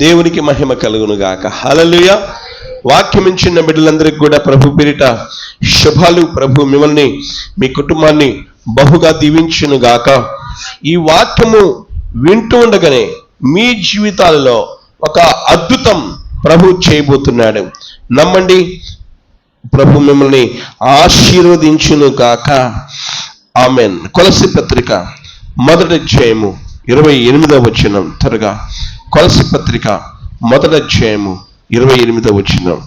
దేవునికి మహిమ కలుగును గాక. హల్లెలూయా. వాక్యం ఇచ్చిన బిడ్డలందరికీ కూడా ప్రభు పేరిట శుభాలు. ప్రభు మిమ్మల్ని మీ కుటుంబాన్ని బహుగా దీవించును గాక. ఈ వాక్యము వింటూ ఉండగానే మీ జీవితాలలో ఒక అద్భుతం ప్రభు చేయబోతున్నాడు. నమ్మండి, ప్రభు మిమ్మల్ని ఆశీర్వదించును గాక. ఆమెన్. కొలస్సీ పత్రిక 1వ అధ్యాయము 28వ వచనం. త్వరగా కొలస్సీ పత్రిక 1వ అధ్యాయము 28వ వచనం.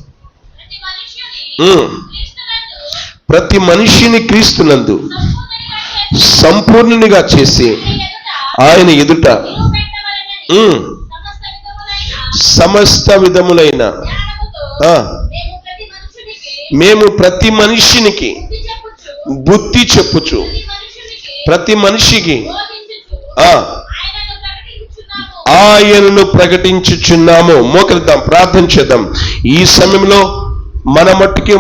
ప్రతి మనిషిని క్రీస్తునందు సంపూర్ణునిగా చేసి ఆయన ఎదుట సమస్త విధములైన మేము ప్రతి మనిషినికి బుద్ధి చెప్పుచు, ప్రతి మనిషికి ఆయనను ప్రకటించుచున్నాము. మోకరిద్దాం, ప్రార్థన చేద్దాం. ఈ సమయంలో మన మట్టుకి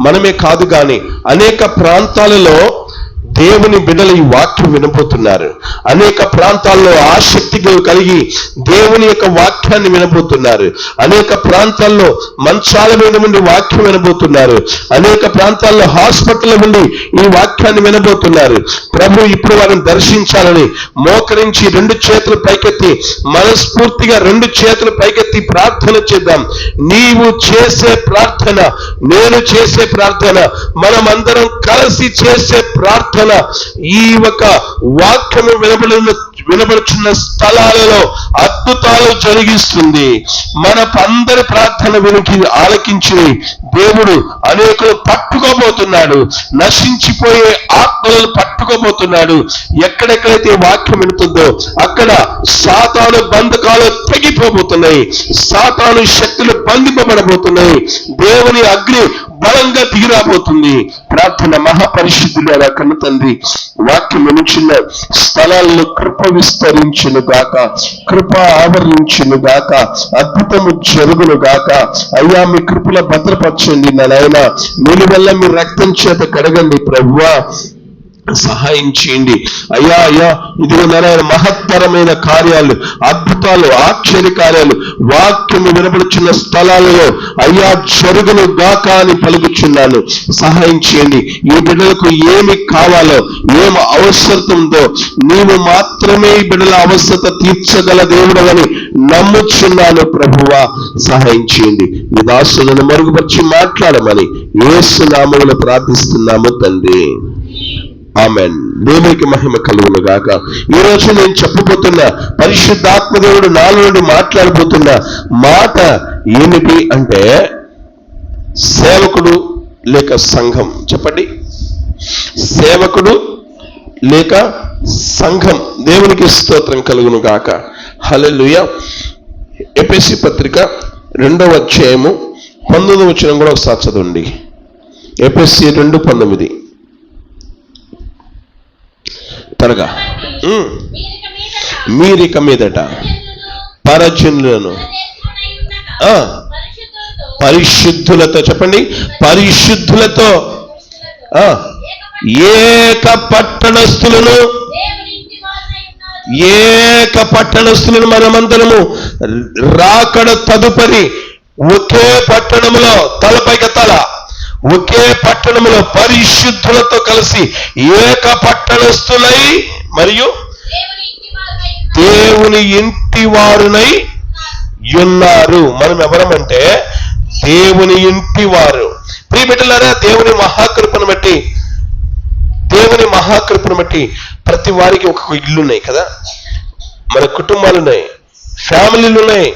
మనమే కాదు కానీ అనేక ప్రాంతాలలో దేవుని బిడ్డలు ఈ వాక్యం వినబోతున్నారు. అనేక ప్రాంతాల్లో ఆసక్తి కలిగి దేవుని యొక్క వాక్యాన్ని వినబోతున్నారు. అనేక ప్రాంతాల్లో మంచాల మీద నుండి వాక్యం వినబోతున్నారు. అనేక ప్రాంతాల్లో హాస్పిటల్ నుండి ఈ వాక్యాన్ని వినబోతున్నారు. ప్రభు ఇప్పుడు వారిని దర్శించాలని మోకరించి 2 చేతులు పైకెత్తి, మనస్ఫూర్తిగా 2 చేతులు పైకెత్తి ప్రార్థన చేద్దాం. నీవు చేసే ప్రార్థన, నేను చేసే ప్రార్థన, మనమందరం కలిసి చేసే ప్రార్థన ఈ ఒక వాక్యము వినబడుచున్న స్థలాలలో అద్భుతాలు జరిగిస్తుంది. మన అందరి ప్రార్థన వినికి ఆలకించి దేవుడు అనేకులు పట్టుకోబోతున్నాడు. నశించిపోయే ఆత్మలను పట్టుకోబోతున్నాడు. ఎక్కడెక్కడైతే వాక్యం వింటుందో అక్కడ సాతాను బంధకాలు తెగిపోబోతున్నాయి. సాతాను శక్తులు బంధింపబడబోతున్నాయి. దేవుని అగ్ని బలంగా దిగిరాబోతుంది. ప్రార్థన. మహాపరిశుద్ధుల కన్న తండ్రి, వాక్యం వినుచున్న స్థలాల్లో కృప విస్తరించును గాక, కృప ఆవరించును గాక, అద్భుతము జరుగును గాక. అయ్యా, మీ కృపలో భద్రపరచండి నా నాయన. నిలువెల్ల మీ రక్తం చేత కడగండి ప్రభువా, సహాయం చేయండి అయ్యా. అయ్యా, ఇదిగో నారాయణ, మహత్తరమైన కార్యాలు, అద్భుతాలు, ఆశ్చర్య కార్యాలు వాక్యము వినబడుచున్న స్థలాలలో అయ్యా జరుగును గాక అని పలుకుచున్నాను. సహాయం చేయండి. ఈ బిడ్డలకు ఏమి కావాలో, ఏమి అవసరం ఉందో నీవు మాత్రమే ఈ బిడ్డల అవసరత తీర్చగల దేవుడు అని నమ్ముచున్నాను ప్రభువా, సహాయం చేయండి. మీ దాసులను మరుగుపరిచి మాట్లాడమని యేసు నామములో ప్రార్థిస్తున్నాము తండ్రి. ఆమెన్. దేవునికి మహిమ కలుగును గాక. ఈ రోజు నేను చెప్పబోతున్న పరిశుద్ధాత్మ దేవుడు నాలో నుండి మాట్లాడబోతున్న మాట ఏమిటి అంటే సేవకుడు లేక సంఘం. చెప్పండి, సేవకుడు లేక సంఘం. దేవునికి స్తోత్రం కలుగును గాక. హల్లెలూయా. ఎఫెసీ పత్రిక 2వ అధ్యాయము 19వ వచనం కూడా ఒకసారి చదవండి. ఎఫెసీ 2:19. త్వరగా. మీరిక మీదట పరజనులను పరిశుద్ధులతో, చెప్పండి, పరిశుద్ధులతో ఏక పట్టణస్థులను మనమందరము రాకడ తదుపరి ఒకే పట్టణములో, తలపైకి తల, ఒకే పట్టణములో పరిశుద్ధులతో కలిసి ఏక పట్టణస్థులై మరియు దేవుని ఇంటి వారునై ఉన్నారు. మనం ఎవరమంటే దేవుని ఇంటి వారు. ప్రియ బిడ్డలారా, దేవుని మహాకృపను బట్టి ప్రతి వారికి ఒక్కొక్క ఇల్లు ఉన్నాయి కదా. మన కుటుంబాలు ఉన్నాయి, ఫ్యామిలీలు ఉన్నాయి,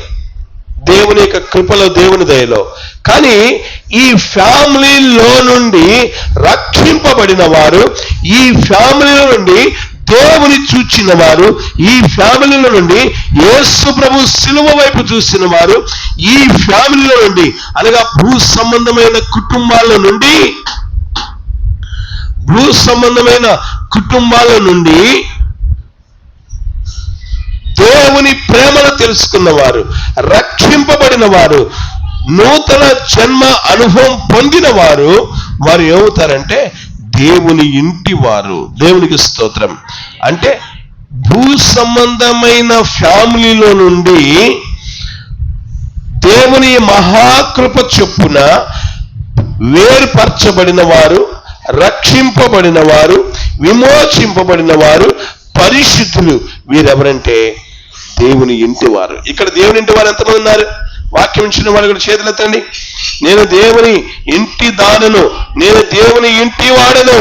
దేవుని యొక్క కృపలో, దేవుని దయలో. కానీ ఈ ఫ్యామిలీలో నుండి రక్షింపబడిన వారు, ఈ ఫ్యామిలీలో నుండి దేవుని చూచిన వారు, ఈ ఫ్యామిలీలో నుండి యేసు ప్రభు సిలువ వైపు చూసిన వారు, ఈ ఫ్యామిలీలో నుండి అనగా భూ సంబంధమైన కుటుంబాల నుండి దేవుని ప్రేమను తెలుసుకున్నవారు, రక్షింపబడిన వారు, నూతన జన్మ అనుభవం పొందిన వారు ఏమవుతారంటే దేవుని ఇంటి వారు. దేవునికి స్తోత్రం. అంటే భూ సంబంధమైన ఫ్యామిలీలో నుండి దేవుని మహాకృప చొప్పున వేరుపరచబడిన వారు, రక్షింపబడిన వారు, విమోచింపబడిన వారు, పరిశుద్ధులు. వీరెవరంటే దేవుని ఇంటి వారు. ఇక్కడ దేవుని ఇంటి వారు ఎంతమంది ఉన్నారు? వాక్యం ఇచ్చిన వాళ్ళు కూడా చేతులెత్తండి. నేను దేవుని ఇంటి దానను, నేను దేవుని ఇంటి వాడను,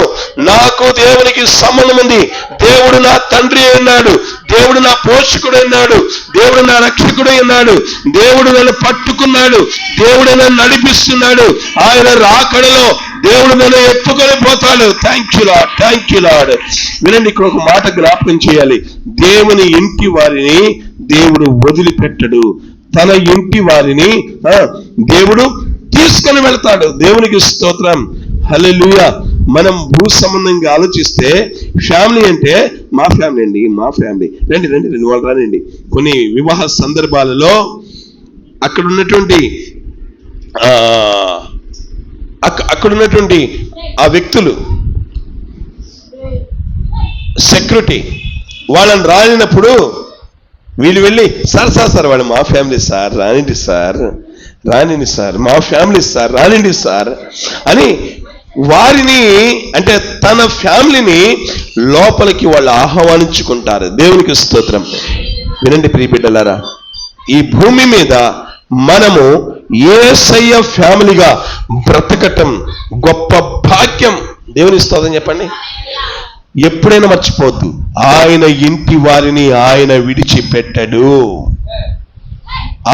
నాకు దేవునికి సంబంధం ఉంది. దేవుడు నా తండ్రి అన్నాడు, దేవుడు నా పోషకుడు అన్నాడు, దేవుడు నా రక్షకుడు అన్నాడు, దేవుడు నన్ను పట్టుకున్నాడు, దేవుడు నన్ను నడిపిస్తున్నాడు, ఆయన రాకడలో దేవుడు నన్ను ఎత్తుకొని పోతాడు. Thank you lord, thank you lord. వినండి, ఇక్కడ ఒక మాట జ్ఞాపకం చేయాలి. దేవుని ఇంటి వారిని దేవుడు వదిలిపెట్టడు. తన ఇంటి వారిని దేవుడు తీసుకొని వెళ్తాడు. దేవునికి స్తోత్రం, హల్లెలూయా. మనం భూ సంబంధంగా ఆలోచిస్తే ఫ్యామిలీ అంటే మా ఫ్యామిలీ అండి, మా ఫ్యామిలీ. రండి రండి రండి, వాళ్ళు రానండి. కొన్ని వివాహ సందర్భాలలో అక్కడ ఉన్నటువంటి ఆ వ్యక్తులు, సెక్యూరిటీ వాళ్ళని రానినప్పుడు వీళ్ళు వెళ్ళి సార్ వాళ్ళు మా ఫ్యామిలీ సార్, రానిండి సార్, మా ఫ్యామిలీ సార్, రానిండి సార్ అని వారిని, అంటే తన ఫ్యామిలీని లోపలికి వాళ్ళు ఆహ్వానించుకుంటారు. దేవునికి స్తోత్రం. వినండి ప్రియబిడ్డలారా, ఈ భూమి మీద మనము యేసయ్య ఫ్యామిలీగా బ్రతకటం గొప్ప భాగ్యం. దేవుని స్తోత్రం చెప్పండి. ఎప్పుడైనా మర్చిపోవద్దు, ఆయన ఇంటి వారిని ఆయన విడిచిపెట్టడు,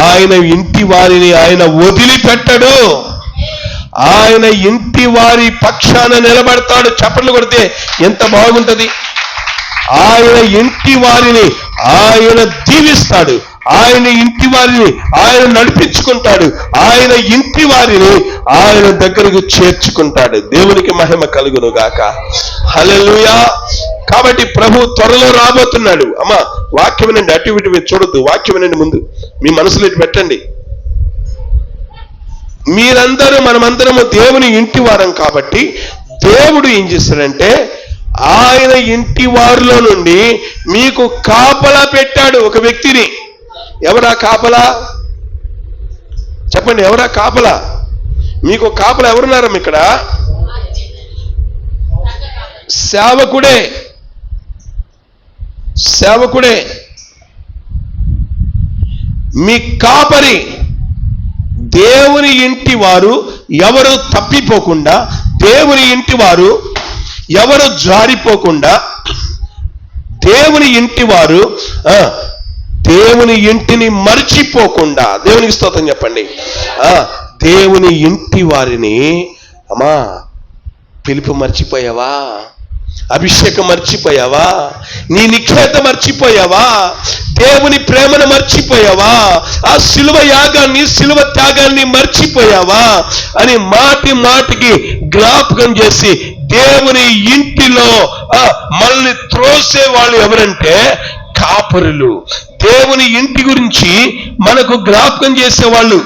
ఆయన ఇంటి వారిని ఆయన వదిలిపెట్టడు, ఆయన ఇంటి వారి పక్షాన నిలబడతాడు. చప్పట్లు కొడితే ఎంత బాగుంటది. ఆయన ఇంటి వారిని ఆయన దీవిస్తాడు, ఆయన ఇంటి వారిని ఆయన నడిపించుకుంటాడు, ఆయన ఇంటి వారిని ఆయన దగ్గరకు చేర్చుకుంటాడు. దేవునికి మహిమ కలుగును గాక. హల్లెలూయా. కాబట్టి ప్రభు త్వరలో రాబోతున్నాడు. అమ్మా వాక్యం వినండి, అటు ఇటు చూడొద్దు, వాక్యం వినండి. ముందు మీ మనసులో ఇటు పెట్టండి. మీరందరూ, మనమందరము దేవుని ఇంటి వారం కాబట్టి దేవుడు ఏం చేస్తాడంటే ఆయన ఇంటి వారిలో నుండి మీకు కాపలా పెట్టాడు ఒక వ్యక్తిని. ఎవరా కాపలా? చెప్పండి, ఎవరా కాపలా? మీకు కాపలా ఎవరున్నారు ఇక్కడ? సేవకుడే. మీ కాపరి. దేవుని ఇంటి వారు ఎవరు తప్పిపోకుండా, దేవుని ఇంటి వారు ఎవరు జారిపోకుండా, దేవుని ఇంటి వారు దేవుని ఇంటిని మర్చిపోకుండా, దేవునికి స్తోత్రం చెప్పండి. దేవుని ఇంటి వారిని, అమ్మా పిలుపు మర్చిపోయావా? అభిషేకం మర్చిపోయావా? నీ నిక్షేత మర్చిపోయావా? దేవుని ప్రేమను మర్చిపోయావా? ఆ శిలువ యాగాన్ని, శిలువ త్యాగాన్ని మర్చిపోయావా అని మాటి మాటికి జ్ఞాపకం చేసి దేవుని ఇంటిలో మనల్ని త్రోసే వాళ్ళు ఎవరంటే కాపరులు. దేవుని ఇంటి గురించి మనకు జ్ఞాపకం చేసేవాళ్ళు,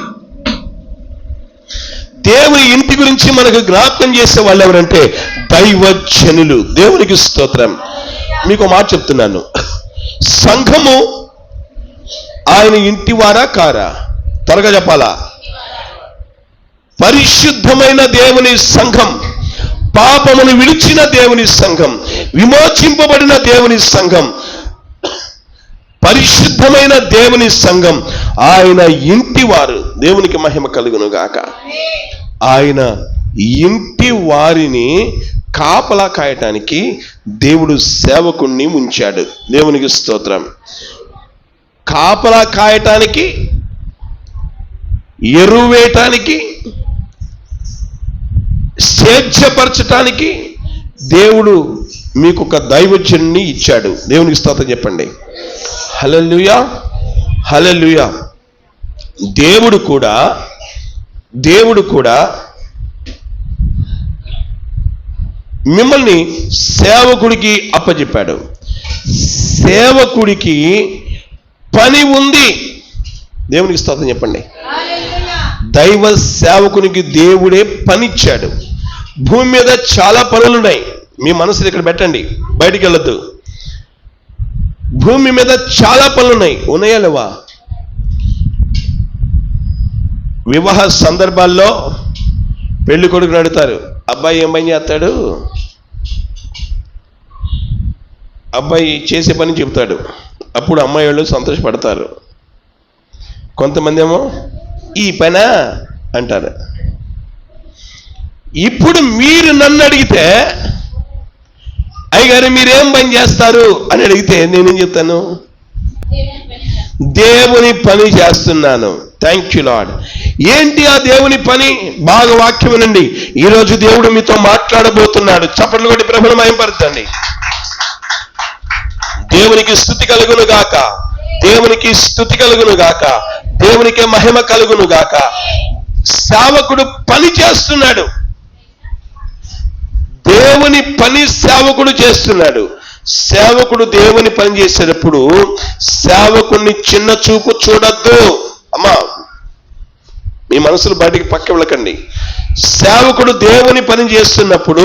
దేవుని ఇంటి గురించి మనకు జ్ఞాపకం చేసే వాళ్ళు ఎవరంటే దైవజనులు. దేవునికి స్తోత్రం. మీకు మాట చెప్తున్నాను, సంఘము ఆయన ఇంటి వారా కారా? త్వరగా చెప్పాలా? పరిశుద్ధమైన దేవుని సంఘం, పాపమును విడిచిన దేవుని సంఘం, విమోచింపబడిన దేవుని సంఘం, పరిశుద్ధమైన దేవుని సంఘం, ఆయన ఇంటి వారు. దేవునికి మహిమ కలుగును గాక. ఆయన ఇంటి వారిని కాపలా కాయటానికి దేవుడు సేవకుణ్ణి ఉంచాడు. దేవునికి స్తోత్రం. కాపలా కాయటానికి, ఎరువేయటానికి, స్వేచ్ఛపరచటానికి దేవుడు మీకు ఒక దైవజనుని ఇచ్చాడు. దేవునికి స్తోత్రం చెప్పండి. హల్లెలూయా, హల్లెలూయా. దేవుడు కూడా మిమ్మల్ని సేవకుడికి అప్పచెప్పాడు. సేవకుడికి పని ఉంది. దేవునికి స్తోత్రం చెప్పండి. దైవ సేవకునికి దేవుడే పనిచ్చాడు. భూమి మీద చాలా పనులున్నాయి. మీ మనసులు ఇక్కడ పెట్టండి, బయటికి వెళ్ళొద్దు. భూమి మీద చాలా పనులున్నాయి. ఉన్నాయా లేవా? వివాహ సందర్భాల్లో పెళ్లి కొడుకుని అడుగుతారు, అబ్బాయి ఏం పని చేస్తాడు? అబ్బాయి చేసే పని చెబుతాడు. అప్పుడు అమ్మాయి వాళ్ళు సంతోషపడతారు. కొంతమంది ఏమో ఈ పనా అంటారు. ఇప్పుడు మీరు నన్ను అడిగితే, అయ్యగారు మీరేం పని చేస్తారు అని అడిగితే నేనేం చెప్తాను? దేవుని పని చేస్తున్నాను. Thank you lord. ఏంటి ఆ దేవుని పని? బాగా వాక్యం వినండి. ఈరోజు దేవుడు మీతో మాట్లాడబోతున్నాడు. చప్పట్లు కొట్టి ప్రభువును మహిమపరచండి. దేవునికి స్తుతి కలుగును గాక, దేవునికి స్తుతి కలుగును గాక, దేవునికి మహిమ కలుగును గాక. సేవకుడు పని చేస్తున్నాడు. దేవుని పని సేవకుడు చేస్తున్నాడు. సేవకుడు దేవుని పని చేసేటప్పుడు సేవకుడిని చిన్న చూపు చూడొద్దు. అమ్మా, మీ మనసులు బయటికి పక్క వెళ్ళకండి. సేవకుడు దేవుని పని చేస్తున్నప్పుడు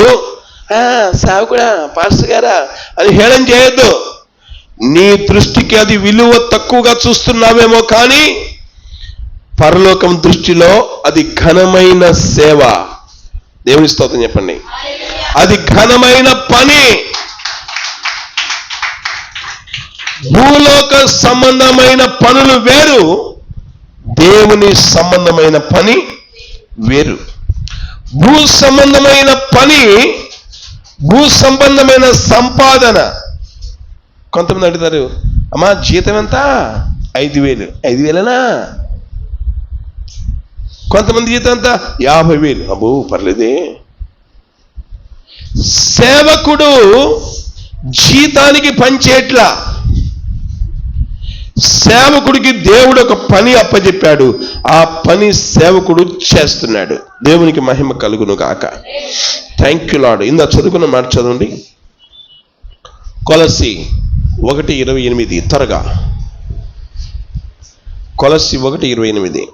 సేవకుడా, పాస్టర్ గారా అని హేళన చేయొద్దు. నీ దృష్టికి అది విలువ తక్కువగా చూస్తున్నావేమో, కానీ పరలోకం దృష్టిలో అది ఘనమైన సేవ. దేవుని స్తోత్రం చెప్పండి. అది ఘనమైన పని. భూలోక సంబంధమైన పనులు వేరు, దేవుని సంబంధమైన పని వేరు. భూ సంబంధమైన పని, భూ సంబంధమైన సంపాదన. కొంతమంది అడుగుతారు, అమ్మా జీతం ఎంత? 5,000. 5,000నా? కొంతమంది జీతం ఎంత? 50,000. అబ్బో పర్లేదే. సేవకుడు జీతానికి పనిచేయట్లా. సేవకుడికి దేవుడు ఒక పని అప్పచెప్పాడు. ఆ పని సేవకుడు చేస్తున్నాడు. దేవునికి మహిమ కలుగును గాక. Thank you lord. ఇందా చదువుకున్న మాట చదవండి. కొలస్సీ 1:28 త్వరగా. కొలస్సీ 1:28.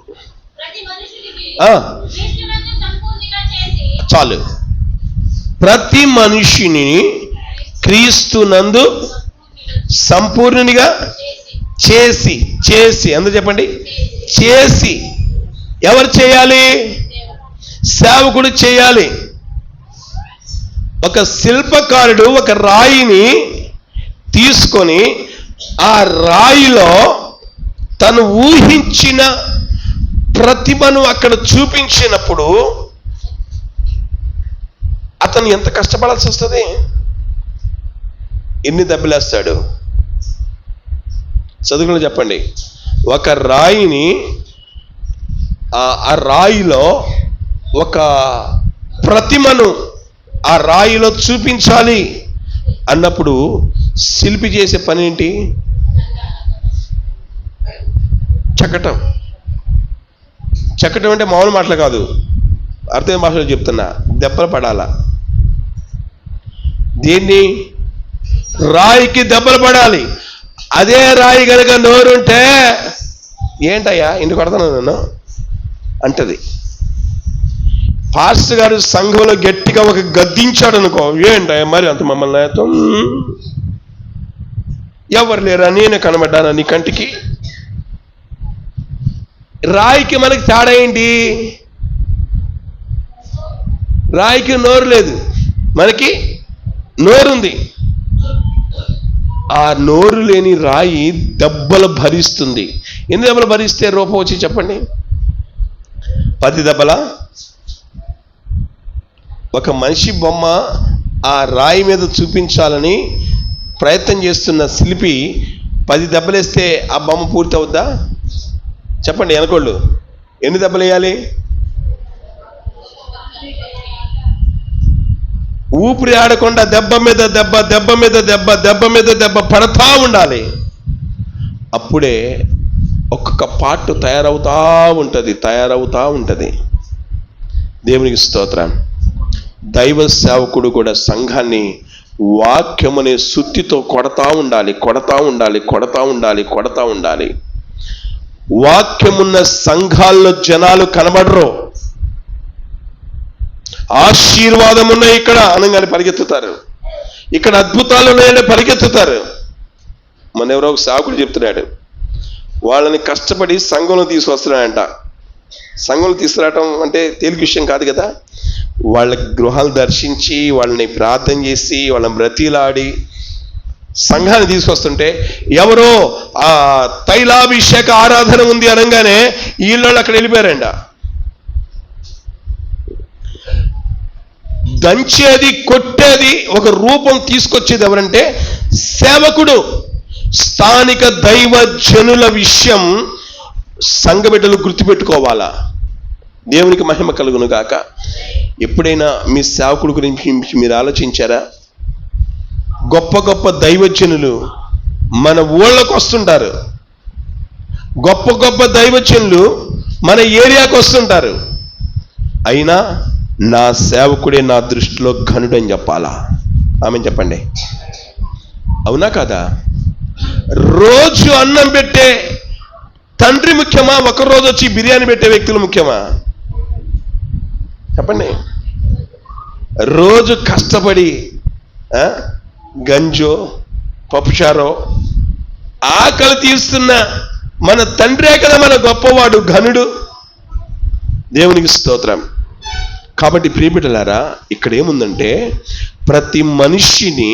చాలు. ప్రతి మనిషిని క్రీస్తునందు సంపూర్ణునిగా చేసి చేసి ఎందుకు చెప్పండి? చేసి. ఎవరు చేయాలి? సేవకుడు చేయాలి. ఒక శిల్పకారుడు ఒక రాయిని తీసుకొని ఆ రాయిలో తను ఊహించిన ప్రతిభను అక్కడ చూపించినప్పుడు అతను ఎంత కష్టపడాల్సి వస్తుంది? ఎన్ని దెబ్బలేస్తాడు? చదువుకుని చెప్పండి. ఒక రాయిని ఆ రాయిలో ఒక ప్రతిమను ఆ రాయిలో చూపించాలి అన్నప్పుడు శిల్పి చేసే పని ఏంటి? చెక్కటం. చెక్కటం అంటే మామూలు మాటలు కాదు, అర్థమైన భాషలో చెప్తున్నా. దెబ్బలు పడాలా. దీన్ని రాయికి దెబ్బలు పడాలి. అదే రాయి కనుక నోరుంటే ఏంటయ్యా ఇంటికి కొడతాను నన్ను అంటది. పాస్టర్ గారు సంఘంలో గట్టిగా ఒక గద్దించాడు అనుకో, ఏంటయ్యా మరి అంత మమ్మల్ని ఎవరు లేరా, నేనే కనబడ్డానా నీ కంటికి? రాయికి మనకి తేడా ఏంటి? రాయికి నోరు లేదు, మనకి నోరుంది. ఆ నోరు లేని రాయి దెబ్బలు భరిస్తుంది. ఎన్ని దెబ్బలు భరిస్తే రూపం వచ్చి చెప్పండి? 10 దెబ్బలా? ఒక మనిషి బొమ్మ ఆ రాయి మీద చూపించాలని ప్రయత్నం చేస్తున్న శిల్పి 10 దెబ్బలేస్తే ఆ బొమ్మ పూర్తి అవుద్దా? చెప్పండి వెనకోళ్ళు. ఎన్ని దెబ్బలు వేయాలి? ఊపిరి ఆడకుండా దెబ్బ మీద దెబ్బ, దెబ్బ మీద దెబ్బ, దెబ్బ మీద దెబ్బ పడతా ఉండాలి. అప్పుడే ఒక్కొక్క పార్ట్ తయారవుతా ఉంటుంది. దేవునికి స్తోత్రం. దైవ సేవకుడు కూడా సంఘాన్ని వాక్యమనే సుత్తితో కొడతా ఉండాలి. వాక్యమున్న సంఘాల్లో జనాలు కనబడరు. ఆశీర్వాదం ఉన్నాయి ఇక్కడ అనగానే పరిగెత్తుతారు. ఇక్కడ అద్భుతాలు ఉన్నాయంటే పరిగెత్తుతారు. మన ఎవరో ఒక సేవకుడు చెప్తున్నాడు, వాళ్ళని కష్టపడి సంఘంలో తీసుకొస్తున్నాడంట. సంఘంలో తీసుకురావటం అంటే తేలిక విషయం కాదు కదా. వాళ్ళ గృహాలు దర్శించి, వాళ్ళని ప్రార్థన చేసి, వాళ్ళని బ్రతిలాడి సంఘాన్ని తీసుకొస్తుంటే ఎవరో ఆ తైలాభిషేక ఆరాధన ఉంది అనగానే వీళ్ళు అక్కడ వెళ్ళిపోయారంట. దంచేది, కొట్టేది, ఒక రూపం తీసుకొచ్చేది ఎవరంటే సేవకుడు. స్థానిక దైవ జనుల విషయం సంఘ బిడ్డలు గుర్తుపెట్టుకోవాలా. దేవునికి మహిమ కలుగును గాక. ఎప్పుడైనా మీ సేవకుడు గురించి మీరు ఆలోచించారా? గొప్ప గొప్ప దైవజనులు మన ఊళ్ళకు వస్తుంటారు, గొప్ప గొప్ప దైవజనులు మన ఏరియాకు వస్తుంటారు. అయినా నా సేవకుడే నా దృష్టిలో ఘనుడని చెప్పాలా? ఆమె చెప్పండి, అవునా కదా? రోజు అన్నం పెట్టే తండ్రి ముఖ్యమా, ఒకరోజు వచ్చి బిర్యానీ పెట్టే వ్యక్తులు ముఖ్యమా? చెప్పండి. రోజు కష్టపడి గంజో పప్పుచారో ఆకలి తీస్తున్న మన తండ్రే కదా మన గొప్పవాడు, ఘనుడు. దేవునికి స్తోత్రం. కాబట్టి ప్రియబిడ్డలారా, ఇక్కడ ఏముందంటే ప్రతి మనిషిని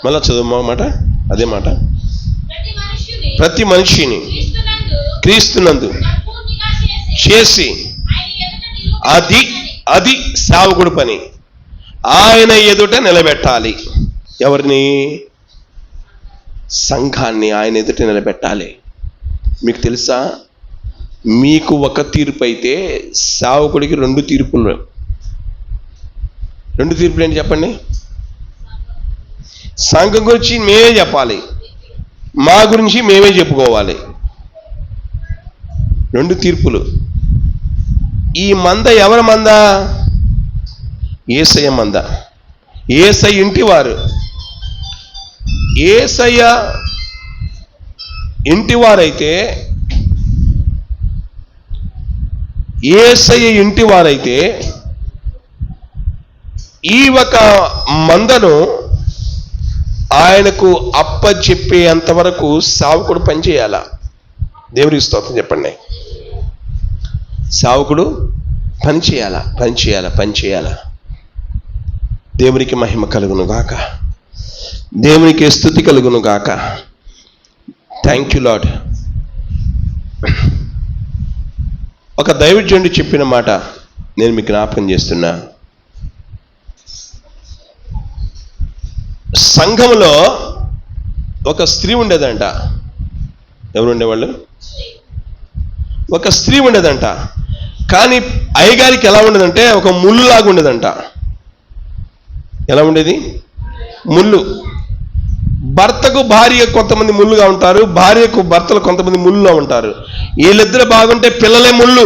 మళ్ళా చదువు మాట, అదే మాట. ప్రతి మనిషిని క్రీస్తునందు చేసి, అది సేవకుడి పని. ఆయన ఎదుట నిలబెట్టాలి. ఎవరిని? సంఘాన్ని ఆయన ఎదుట నిలబెట్టాలి. మీకు తెలుసా, మీకు ఒక తీర్పు అయితే సేవకుడికి 2 తీర్పులు. 2 తీర్పులు ఏంటి చెప్పండి? సంఘం గురించి మేమే చెప్పాలి, మా గురించి మేమే చెప్పుకోవాలి. 2 తీర్పులు. ఈ మంద ఎవరి మంద? యేసయ్య మంద. యేసయ్య ఇంటివారు. యేసయ్య ఇంటివారైతే, యేసయ్య ఇంటివారైతే ఈ ఒక మందను ఆయనకు అప్పచెప్పేంత వరకు సేవకుడు పనిచేయాల. దేవునికి స్తోత్రం చెప్పండి. సేవకుడు పనిచేయాల. దేవునికి మహిమ కలుగును గాక. దేవునికి స్తుతి కలుగును గాక. Thank you lord. ఒక దైవజనుడు చెప్పిన మాట నేను మీకు జ్ఞాపకం చేస్తున్నా. సంఘంలో ఒక స్త్రీ ఉండేదంట. ఎవరు ఉండేవాళ్ళు? ఒక స్త్రీ ఉండేదంట. కానీ అయ్యగారికి ఎలా ఉండేదంటే ఒక ముళ్ళులాగా ఉండేదంట. ఎలా ఉండేది? ముళ్ళు. భర్తకు భార్య కొంతమంది ముళ్ళుగా ఉంటారు, భార్యకు భర్తలు కొంతమంది ముళ్ళుగా ఉంటారు. వీళ్ళిద్దరు బాగుంటే పిల్లలే ముళ్ళు.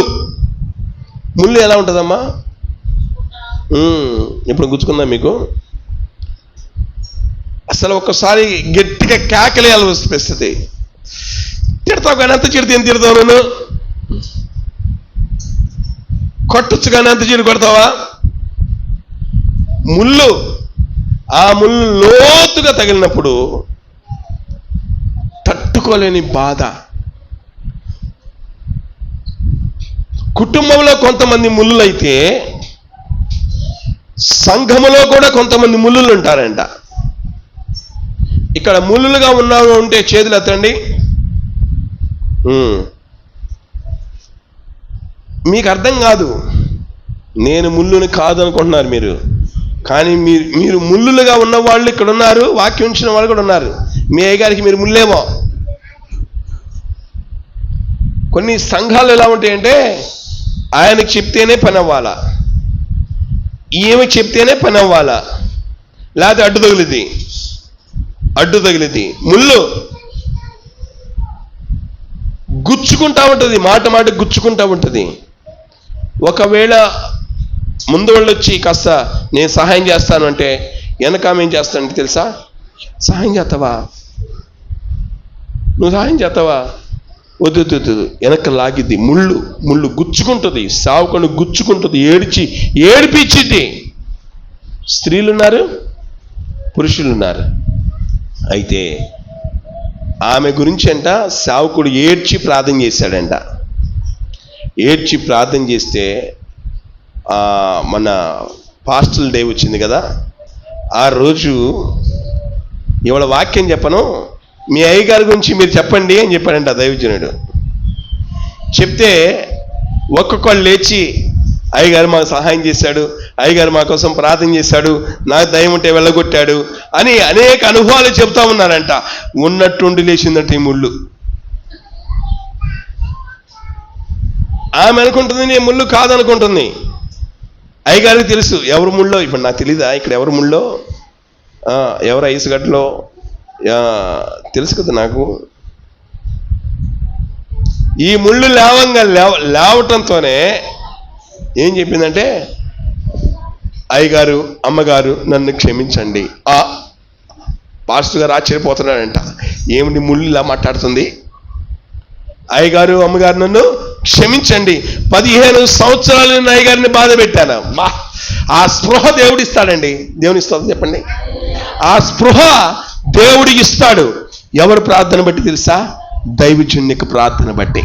ముళ్ళు ఎలా ఉంటుందమ్మా? ఇప్పుడు గుచ్చుకుందా మీకు? అసలు ఒక్కసారి గట్టిగా కేకలేయాలి వస్తుంది. తిడతావు కానీ అంత చిడితే ఏం తిడతావు? నేను కొట్టచ్చు కానీ అంత చిడి కొడతావా? ముళ్ళు, ఆ ముళ్ళు లోతుగా తగిలినప్పుడు తట్టుకోలేని బాధ. కుటుంబంలో కొంతమంది ముళ్ళులైతే సంఘములో కూడా కొంతమంది ముళ్ళులు ఉంటారంట. ఇక్కడ ముళ్ళులుగా ఉన్నావు ఉంటే చేతులు ఎత్తండి. మీకు అర్థం కాదు, నేను ముళ్ళుని కాదు అనుకుంటున్నారు మీరు. కానీ మీరు ముళ్ళులుగా ఉన్న వాళ్ళు ఇక్కడ ఉన్నారు, వాక్యం ఉంచిన వాళ్ళు కూడా ఉన్నారు. మీ అయ్యగారికి మీరు ముళ్ళేమో. కొన్ని సంఘాలు ఎలా ఉంటాయంటే ఆయనకి చెప్తేనే పని అవ్వాలా, ఏమి చెప్తేనే పని అవ్వాలా, లేకపోతే అడ్డు తగిలిది. ముళ్ళు గుచ్చుకుంటా ఉంటుంది, మాట గుచ్చుకుంటా ఉంటుంది. ఒకవేళ ముందు వాళ్ళు వచ్చి కాస్త నేను సహాయం చేస్తాను అంటే వెనకామె ఏం చేస్తానంటే తెలుసా, సహాయం చేస్తావా, నువ్వు సహాయం చేస్తావా, వద్దు వెనక లాగిద్ది, ముళ్ళు గుచ్చుకుంటుంది, సావుకొని గుచ్చుకుంటుంది, ఏడిపించిద్ది. స్త్రీలు ఉన్నారు, పురుషులు ఉన్నారు. అయితే ఆమె గురించి అంట సావుకుడు ఏడ్చి ప్రార్థన చేశాడంట. ఏడ్చి ప్రార్థన చేస్తే మన పాస్టల్ డే వచ్చింది కదా, ఆ రోజు ఇవాళ వాక్యం చెప్పను, మీ అయ్యగారి గురించి మీరు చెప్పండి అని చెప్పాడంట దైవజనుడు. చెప్తే ఒక్కొక్కళ్ళు లేచి అయ్యగారు మాకు సహాయం చేశాడు, అయ్యగారు మా కోసం ప్రార్థన చేశాడు, నాకు దయ్యం ఉంటే వెళ్ళగొట్టాడు అని అనేక అనుభవాలు చెప్తా ఉన్నారంట. ఉన్నట్టుండి లేచిందంట ఈ ముళ్ళు. ఆమె అనుకుంటుంది నేను ముళ్ళు కాదనుకుంటుంది. అయ్యగారికి తెలుసు ఎవరు ముళ్ళో. ఇప్పుడు నాకు తెలీదా ఇక్కడ ఎవరు ముళ్ళో, ఎవరు ఐసుగడ్డలో తెలుసు కదా నాకు. ఈ ముళ్ళు లేవటంతోనే ఏం చెప్పిందంటే, అయ్యగారు అమ్మగారు నన్ను క్షమించండి. పాస్టర్ గారు ఆశ్చర్యపోతున్నాడంట, ఏమిటి ముళ్ళు ఇలా మాట్లాడుతుంది, అయ్యగారు అమ్మగారు నన్ను క్షమించండి, 15 సంవత్సరాలు నేను అయ్యగారిని బాధ పెట్టాను. ఆ స్పృహ దేవుడిస్తాడండి. దేవుని ఇస్తాడు చెప్పండి. ఆ స్పృహ దేవుడికి ఇస్తాడు. ఎవరు ప్రార్థన బట్టి తెలుసా, దైవజనునికి ప్రార్థన బట్టి.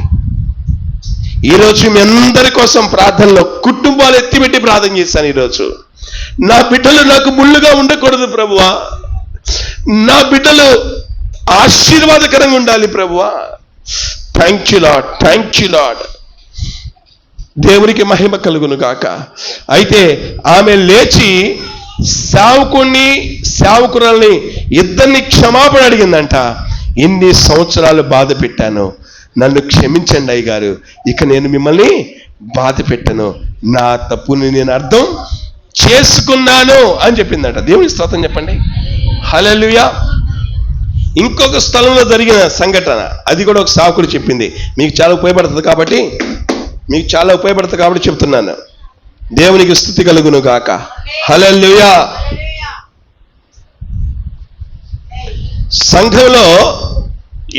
ఈరోజు మీ అందరి కోసం ప్రార్థనలో కుటుంబాలు ఎత్తిపెట్టి ప్రార్థన చేశాను. ఈరోజు నా బిడ్డలు నాకు ముళ్ళుగా ఉండకూడదు ప్రభువా, నా బిడ్డలు ఆశీర్వాదకరంగా ఉండాలి ప్రభువా. Thank you lord, thank you lord. దేవునికి మహిమ కలుగును గాక. అయితే ఆమె లేచి సేవకురాల్ని ఇద్దరిని క్షమాపణ అడిగిందంట. ఇన్ని సంవత్సరాలు బాధ పెట్టాను, నన్ను క్షమించండి అయ్యగారు, ఇక నేను మిమ్మల్ని బాధ పెట్టను, నా తప్పుని నేను అర్థం చేసుకున్నాను అని చెప్పిందట. దేవుని స్తోత్రం చెప్పండి. హల్లెలూయా. ఇంకొక స్థలంలో జరిగిన సంఘటన, అది కూడా ఒక సేవకుడు చెప్పింది. మీకు చాలా ఉపయోగపడుతుంది కాబట్టి చెప్తున్నాను. దేవునికి స్తుతి కలుగును గాక. హల్లెలూయా. సంఘంలో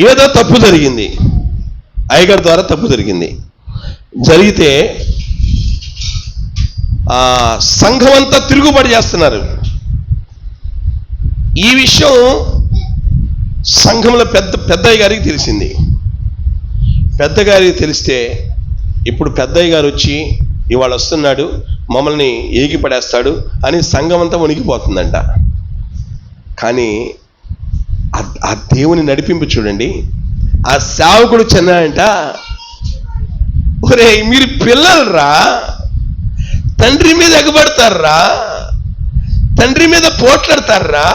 ఏదో తప్పు జరిగింది, అయ్యగారి ద్వారా తప్పు జరిగితే సంఘం అంతా తిరుగుబాటు చేస్తున్నారు. ఈ విషయం సంఘంలో పెద్దయ్య గారికి తెలిసింది. పెద్దగారికి తెలిస్తే ఇప్పుడు పెద్దయ్య గారు వచ్చి ఇవాళ వస్తున్నాడు, మమ్మల్ని ఏగిపడేస్తాడు అని సంఘం అంతా వణికిపోతుందంట. కానీ ఆ దేవుని నడిపింపు చూడండి. ఆ సేవకుడు చెన్నాడంట, ఒరే మీరు పిల్లలరా, తండ్రి మీద ఎగబడతారా, తండ్రి మీద పోట్లాడతారా,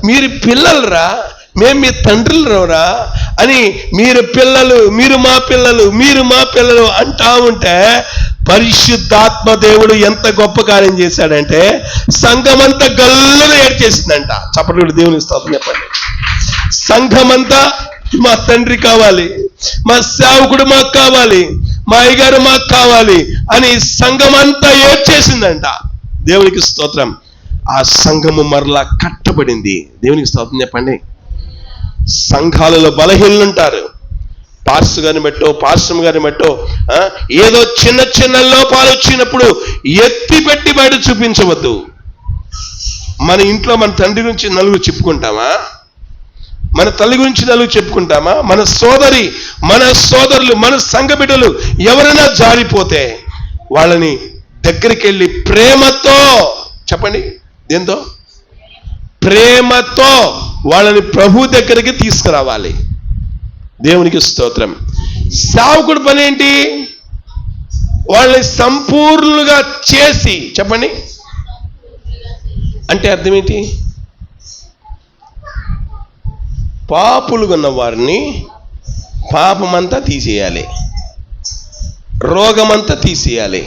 మీరు పిల్లలరా, మేము మీ తండ్రులరా అని మీరు మా పిల్లలు అంటా ఉంటే పరిశుద్ధాత్మ దేవుడు ఎంత గొప్ప కార్యం చేశాడంటే సంఘమంతా గల్లున ఏడ్చేసిందంట. చప్పట్లు దేవుని స్తోత్రం చెప్పండి. సంఘమంతా మా తండ్రి కావాలి, మా సేవకుడు మాకు కావాలి, మా అయ్యగారు మాకు కావాలి అని సంఘమంతా ఏడ్చేసిందంట. దేవునికి స్తోత్రం. ఆ సంఘము మరలా కట్టబడింది. దేవునికి స్తోత్రం చెప్పండి. సంఘాలలో బలహీనలు ఉంటారు. పాస్టర్ గారిని బట్టో ఏదో చిన్న లోపాలు వచ్చినప్పుడు ఎత్తి పెట్టి బయట చూపించవద్దు. మన ఇంట్లో మన తండ్రి గురించి నలుగురు చెప్పుకుంటామా, మన తల్లి గురించి నలుగురు చెప్పుకుంటామా, మన సోదరులు మన సంఘ బిడ్డలు ఎవరైనా జారిపోతే వాళ్ళని దగ్గరికి వెళ్ళి ప్రేమతో చెప్పండి, దేంతో, ప్రేమతో వాళ్ళని ప్రభు దగ్గరికి తీసుకురావాలి. దేవునికి స్తోత్రం. సేవకుడి పని ఏంటి? వాళ్ళని సంపూర్ణంగా చేసి చెప్పండి అంటే అర్థం ఏంటి? పాపులుగా ఉన్న వారిని పాపమంతా తీసేయాలి, రోగమంతా తీసేయాలి,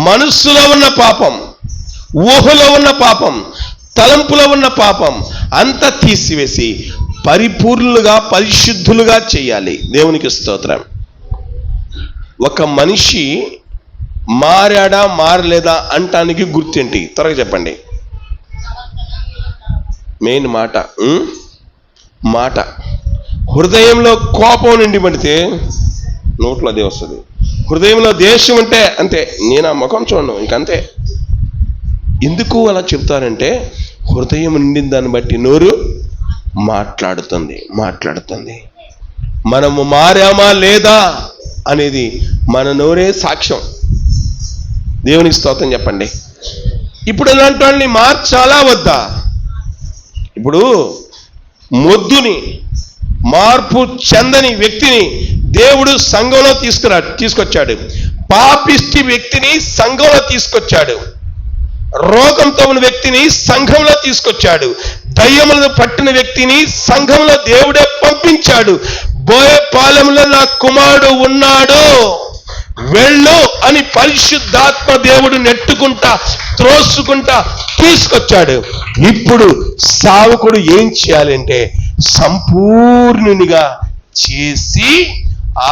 మనస్సులో ఉన్న పాపం, ఊహలో ఉన్న పాపం, తలంపులో ఉన్న పాపం అంతా తీసివేసి పరిపూర్ణులుగా పరిశుద్ధులుగా చేయాలి. దేవునికి స్తోత్రం. ఒక మనిషి మారాడా మారలేదా అంటానికి గుర్తేంటి? త్వరగా చెప్పండి. మెయిన్ మాట. హృదయంలో కోపం నిండి పడితే నోట్లో అదే వస్తుంది. హృదయంలో దేశం ఉంటే అంతే, నేను ఆ ముఖం చూడను, ఇంకంతే. ఎందుకు అలా చెప్తారంటే హృదయం నిండిన దాన్ని బట్టి నోరు మాట్లాడుతుంది. మనము మారామా లేదా అనేది మన నోరే సాక్ష్యం. దేవునికి స్తోత్రం చెప్పండి. ఇప్పుడు ఇలాంటి వాళ్ళని మార్చాలా వద్దా? ఇప్పుడు మొద్దుని, మార్పు చెందని వ్యక్తిని దేవుడు సంఘంలో తీసుకొచ్చాడు. పాపిష్టి వ్యక్తిని సంఘంలో తీసుకొచ్చాడు. రోగంతో ఉన్న వ్యక్తిని సంఘంలో తీసుకొచ్చాడు. దయ్యములను పట్టిన వ్యక్తిని సంఘంలో దేవుడే పంపించాడు. బోయపాలెంలో నా కుమారుడు ఉన్నాడు, వెళ్ళు అని పరిశుద్ధాత్మ దేవుడు నెట్టుకుంటా త్రోసుకుంటా తీసుకొచ్చాడు. ఇప్పుడు సావకుడు ఏం చేయాలంటే సంపూర్ణునిగా చేసి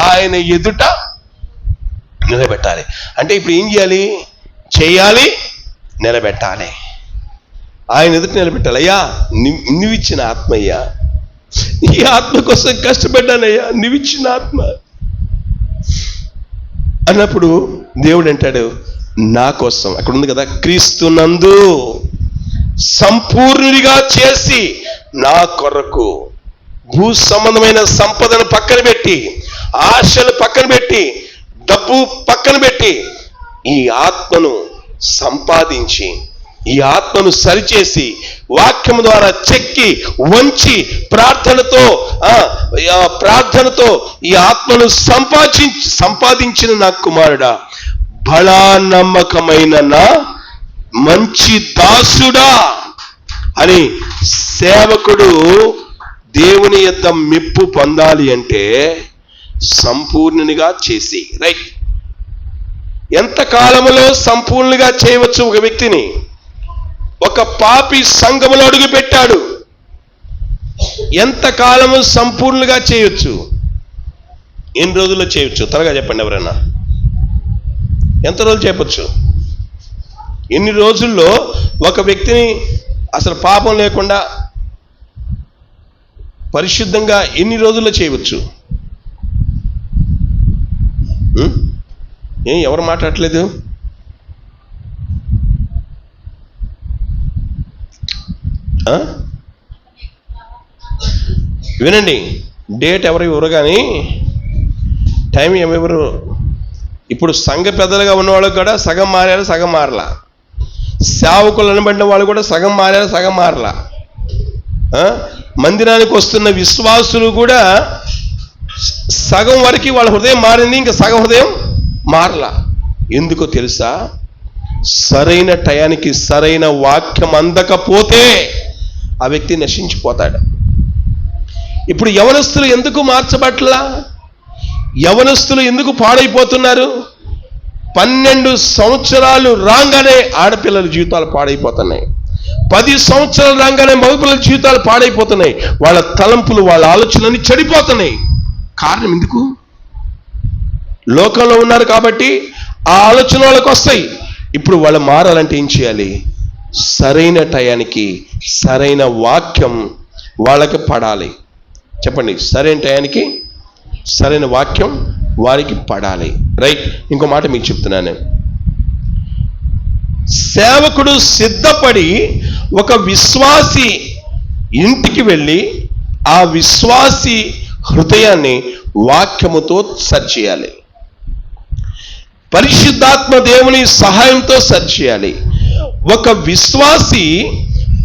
ఆయన ఎదుట నిలబెట్టాలి. అంటే ఇప్పుడు ఏం చేయాలి? నిలబెట్టాలి. ఆయన ఎదుట నిలబెట్టాలి. అయ్యా నువ్విచ్చిన ఆత్మయ్యా, ఈ ఆత్మ కోసం కష్టపడ్డానయ్యా, నువ్విచ్చిన ఆత్మ అన్నప్పుడు దేవుడు అంటాడు, నా కోసం, అక్కడ ఉంది కదా, క్రీస్తునందు సంపూర్ణుడిగా చేసి నా కొరకు భూ సంబంధమైన సంపదను పక్కన పెట్టి, ఆశలు పక్కన పెట్టి, డబ్బు పక్కన పెట్టి ఈ ఆత్మను సంపాదించి, ఈ ఆత్మను సరిచేసి వాక్యము ద్వారా చెక్కి వంచి ప్రార్థనతో ఈ ఆత్మను సంపాదించిన నా కుమారుడా, బలా నమ్మకమైన నా మంచి దాసుడా అని సేవకుడు దేవుని యొద్ద మెప్పు పొందాలి అంటే సంపూర్ణునిగా చేసి, రైట్. ఎంత కాలములో సంపూర్ణంగా చేయవచ్చు ఒక వ్యక్తిని? ఒక పాపి సంఘములో అడుగు పెట్టాడు, ఎంత కాలము సంపూర్ణంగా చేయొచ్చు? ఎన్ని రోజుల్లో చేయొచ్చు? త్వరగా చెప్పండి ఎవరైనా. ఎంత రోజులు చేయవచ్చు? ఎన్ని రోజుల్లో ఒక వ్యక్తిని అసలు పాపం లేకుండా పరిశుద్ధంగా ఎన్ని రోజుల్లో చేయవచ్చు? ఎవరు మాట్లాడట్లేదు? వినండి, డేట్ ఎవరు ఇవ్వరు కానీ టైం ఎవరు. ఇప్పుడు సంఘ పెద్దలుగా ఉన్నవాళ్ళు కూడా సగం మారారు, సగం మారలా. సేవకులు అనబడిన వాళ్ళు కూడా సగం మారారు, సగం మారలా. మందిరానికి వస్తున్న విశ్వాసులు కూడా సగం వరకు వాళ్ళ హృదయం మారింది, ఇంకా సగం హృదయం మారలా. ఎందుకో తెలుసా? సరైన టయానికి సరైన వాక్యం అందకపోతే ఆ వ్యక్తి నశించిపోతాడు. ఇప్పుడు యవనస్తులు ఎందుకు మార్చబట్లా? యవనస్తులు ఎందుకు పాడైపోతున్నారు? 12 సంవత్సరాలు రాగానే ఆడపిల్లల జీవితాలు పాడైపోతున్నాయి. 10 సంవత్సరాలు రాగానే మగపిల్లల జీవితాలు పాడైపోతున్నాయి. వాళ్ళ తలంపులు, వాళ్ళ ఆలోచనలన్నీ చెడిపోతున్నాయి. కారణం ఎందుకు? లోకంలో ఉన్నారు కాబట్టి ఆ ఆలోచన వాళ్ళకి వస్తాయి. ఇప్పుడు వాళ్ళు మారాలంటే ఏం చేయాలి? సరైన టయానికి సరైన వాక్యం వాళ్ళకి పడాలి. చెప్పండి, సరైన టయానికి సరైన వాక్యం వారికి పడాలి, రైట్. ఇంకో మాట మీకు చెప్తున్నాను. సేవకుడు సిద్ధపడి ఒక విశ్వాసి ఇంటికి వెళ్ళి ఆ విశ్వాసి హృదయాన్ని వాక్యముతో సరిచేయాలి. పరిశుద్ధాత్మ దేవుని సహాయంతో సరిచేయాలి. ఒక విశ్వాసి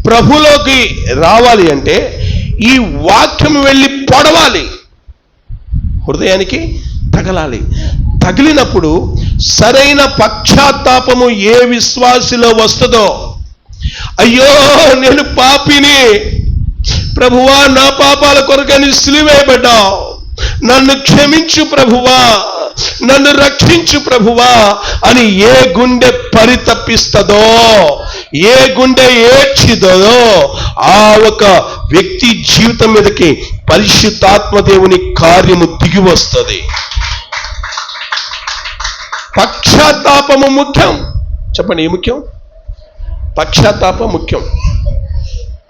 ప్రభులోకి రావాలి అంటే ఈ వాక్యం వెళ్ళి పొడవాలి, హృదయానికి తగలాలి. తగిలినప్పుడు సరైన పశ్చాత్తాపము ఏ విశ్వాసిలో వస్తుందో, అయ్యో నేను పాపిని ప్రభువా, నా పాపాల కొరకని సిలువేయబడ్డావు, నన్ను క్షమించు ప్రభువా, నన్ను రక్షించు ప్రభువా అని ఏ గుండె పరితపిస్తుందో, ఏ గుండె ఏడ్చిదో ఆ ఒక వ్యక్తి జీవితం మీదకి పరిశుద్ధాత్మ దేవుని కార్యము దిగి వస్తుంది. పశ్చాత్తాపము ముఖ్యం. చెప్పండి, ఏ ముఖ్యం? పశ్చాత్తాపం ముఖ్యం.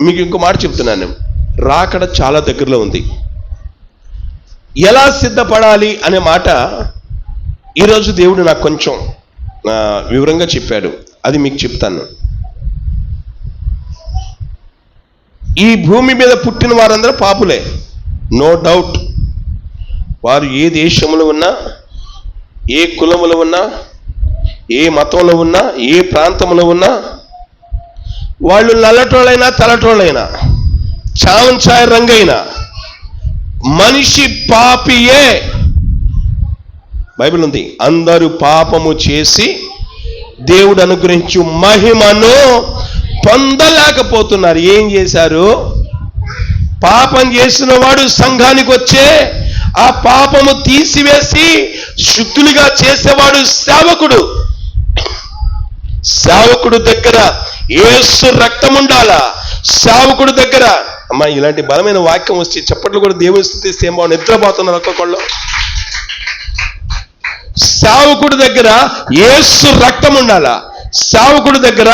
మీకు ఇంకో మాట చెప్తున్నాను, రాకడ చాలా దగ్గరలో ఉంది. ఎలా సిద్ధపడాలి అనే మాట ఈరోజు దేవుడు నాకు కొంచెం వివరంగా చెప్పాడు. అది మీకు చెప్తాను. ఈ భూమి మీద పుట్టిన వారందరూ పాపులే, నో డౌట్. వారు ఏ దేశంలో ఉన్నా, ఏ కులములో ఉన్నా, ఏ మతంలో ఉన్నా, ఏ ప్రాంతంలో ఉన్నా, వాళ్ళు నల్లటోళ్ళైనా తెల్లటోళ్ళైనా, చావంచాయ రంగైనా, మనిషి పాపియే. బైబిల్ ఉంది, అందరూ పాపము చేసి దేవుడు అనుగ్రహించు మహిమను పొందలేకపోతున్నారు. ఏం చేశారు? పాపం చేసిన వాడు సంఘానికి వచ్చే ఆ పాపము తీసివేసి శుద్ధులుగా చేసేవాడు సేవకుడు. సేవకుడు దగ్గర యేసు రక్తం ఉండాలా. సేవకుడు దగ్గర అమ్మా, ఇలాంటి బలమైన వాక్యం వస్తే చప్పట్లు కూడా దేవుని స్తుతిస్తే ఏం బాగు నిద్రపోతున్నారు ఒక్కొక్కళ్ళు. సేవకుడి దగ్గర యేసు రక్తం ఉండాలా, సేవకుడి దగ్గర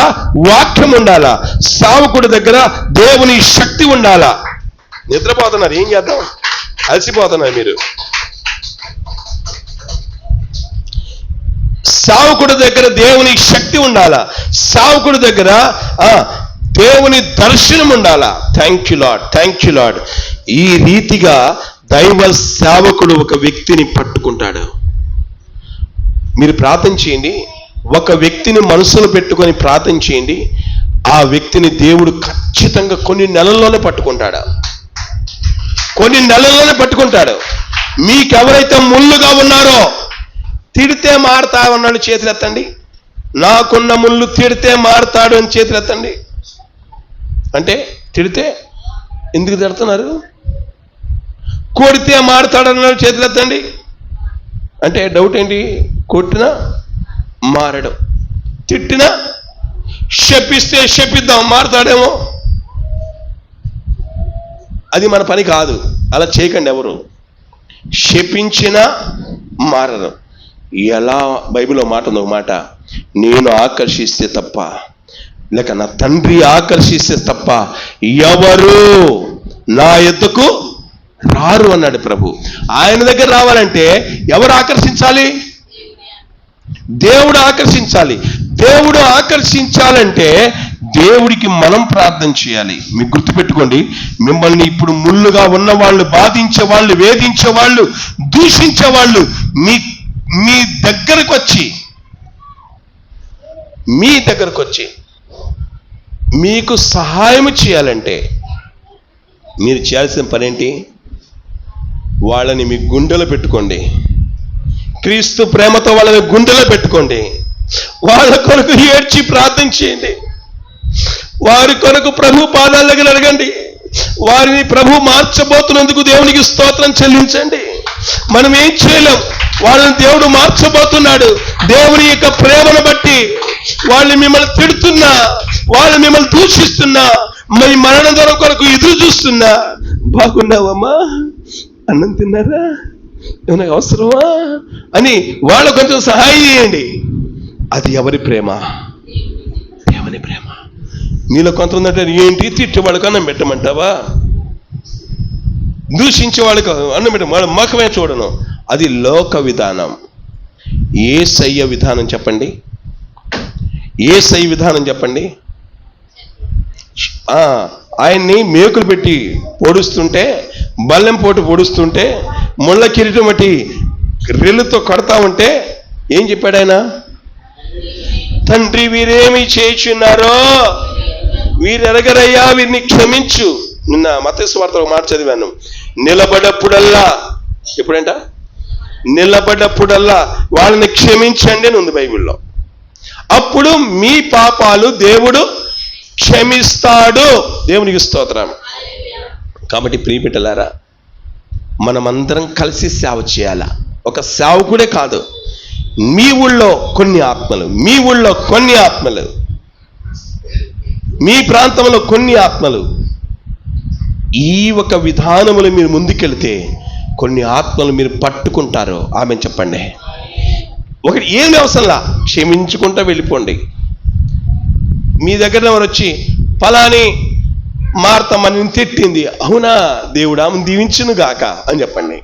వాక్యం ఉండాలా, సేవకుడి దగ్గర దేవుని శక్తి ఉండాలా. నిద్రపోతున్నారు, ఏం చేద్దాం? అలసిపోతున్నారు మీరు. సేవకుడి దగ్గర దేవుని శక్తి ఉండాలా, సేవకుడి దగ్గర దేవుని దర్శనం ఉండాలా. Thank you lord, thank you lord. ఈ రీతిగా దైవ సేవకుడు ఒక వ్యక్తిని పట్టుకుంటాడు. మీరు ప్రార్థన చేయండి, ఒక వ్యక్తిని మనసులో పెట్టుకొని ప్రార్థన చేయండి. ఆ వ్యక్తిని దేవుడు ఖచ్చితంగా కొన్ని నెలల్లోనే పట్టుకుంటాడు. కొన్ని నెలల్లోనే పట్టుకుంటాడు. మీకెవరైతే ముళ్ళుగా ఉన్నారో, తిడితే మారుతా ఉన్నాడు చేతులు ఎత్తండి. నాకున్న ముళ్ళు తిడితే మారుతాడు అని చేతులు ఎత్తండి. అంటే తిడితే ఎందుకు తిడుతున్నారు? కొడితే మారుతాడు అన్నాడు చేతులు ఎత్తండి. అంటే డౌట్ ఏంటి? కొట్టినా మారడం, తిట్టినా శపిస్తే శపిద్దాం మారుతాడేమో. అది మన పని కాదు, అలా చేయకండి ఎవరు. శపించినా మారరు. ఎలా బైబిల్లో మాట ఉంది, ఒక మాట, నేను ఆకర్షిస్తే తప్ప, లేక నా తండ్రి ఆకర్షిస్తే తప్ప ఎవరు నా యొద్దకు రారు అన్నాడు ప్రభు. ఆయన దగ్గర రావాలంటే ఎవరు ఆకర్షించాలి? దేవుడు ఆకర్షించాలి. దేవుడు ఆకర్షించాలంటే దేవుడికి మనం ప్రార్థన చేయాలి. మీకు గుర్తుపెట్టుకోండి, మిమ్మల్ని ఇప్పుడు ముళ్ళుగా ఉన్న వాళ్ళు, బాధించే వాళ్ళు, వేధించే వాళ్ళు, దూషించే వాళ్ళు మీ దగ్గరకు వచ్చి మీకు సహాయం చేయాలంటే మీరు చేయాల్సిన పని ఏంటి? వాళ్ళని మీ గుండెలో పెట్టుకోండి. క్రీస్తు ప్రేమతో వాళ్ళని గుండెలో పెట్టుకోండి. వాళ్ళ కొరకు ఏడ్చి ప్రార్థన చేయండి. వారి కొరకు ప్రభు పాదాల దగ్గర అడగండి. వారిని ప్రభు మార్చబోతున్నందుకు దేవునికి స్తోత్రం చెల్లించండి. మనం ఏం చేయలేం, వాళ్ళని దేవుడు మార్చబోతున్నాడు. దేవుని యొక్క ప్రేమను బట్టి వాళ్ళు మిమ్మల్ని తిడుతున్నా, వాళ్ళు మిమ్మల్ని దూషిస్తున్నా, మరి మరణం దూరం కొరకు ఎదురు చూస్తున్నా, బాగున్నావమ్మా, అన్నం తిన్నారా, ఏమైనా అవసరమా అని వాళ్ళ కొంచెం సహాయం చేయండి. అది ఎవరి ప్రేమ? దేవుని ప్రేమ. మీలో కొంతమంది అంటే ఏంటి, తిట్టేవాళ్ళకి అన్నం పెట్టమంటావా, దూషించే వాళ్ళకి అన్నం పెట్ట, వాళ్ళ ముఖమే చూడను. అది లోక విధానం. యేసయ్య విధానం చెప్పండి, యేసయ్య విధానం చెప్పండి. ఆయన్ని మేకులు పెట్టి పొడుస్తుంటే, బల్లెం పోటు పొడుస్తుంటే, ముళ్ళ కిరీటం బట్టి రెల్లుతో కొడతా ఉంటే ఏం చెప్పాడు ఆయన? తండ్రి, వీరేమి చేయుచున్నారో వీరెరగరయ్యా, వీరిని క్షమించు. నిన్న మత్తయి సువార్త ఒక మాట చదివాను, నిలబడప్పుడల్లా, ఎప్పుడంట? నిలబడప్పుడల్లా వాళ్ళని క్షమించండి అని ఉంది బైబిల్లో. అప్పుడు మీ పాపాలు దేవుడు క్షమిస్తాడు. దేవునికి స్తోత్రం. కాబట్టి ప్రియబిడ్డలారా, మనమందరం కలిసి సేవ చేయాలా. ఒక సేవకుడే కాదు, మీ ఊళ్ళో కొన్ని ఆత్మలు, మీ ఊళ్ళో కొన్ని ఆత్మలు, మీ ప్రాంతంలో కొన్ని ఆత్మలు. ఈ ఒక విధానములు మీరు ముందుకెళ్తే కొన్ని ఆత్మలు మీరు పట్టుకుంటారు. ఆమె చెప్పండి. ఒకటి ఏమి అవసరంలా, క్షమించుకుంటూ వెళ్ళిపోండి. మీ దగ్గర ఎవరు వచ్చి ఫలాని మార్త మనని తిట్టింది, అవునా దేవుడా దీవించును గాక అని చెప్పండి.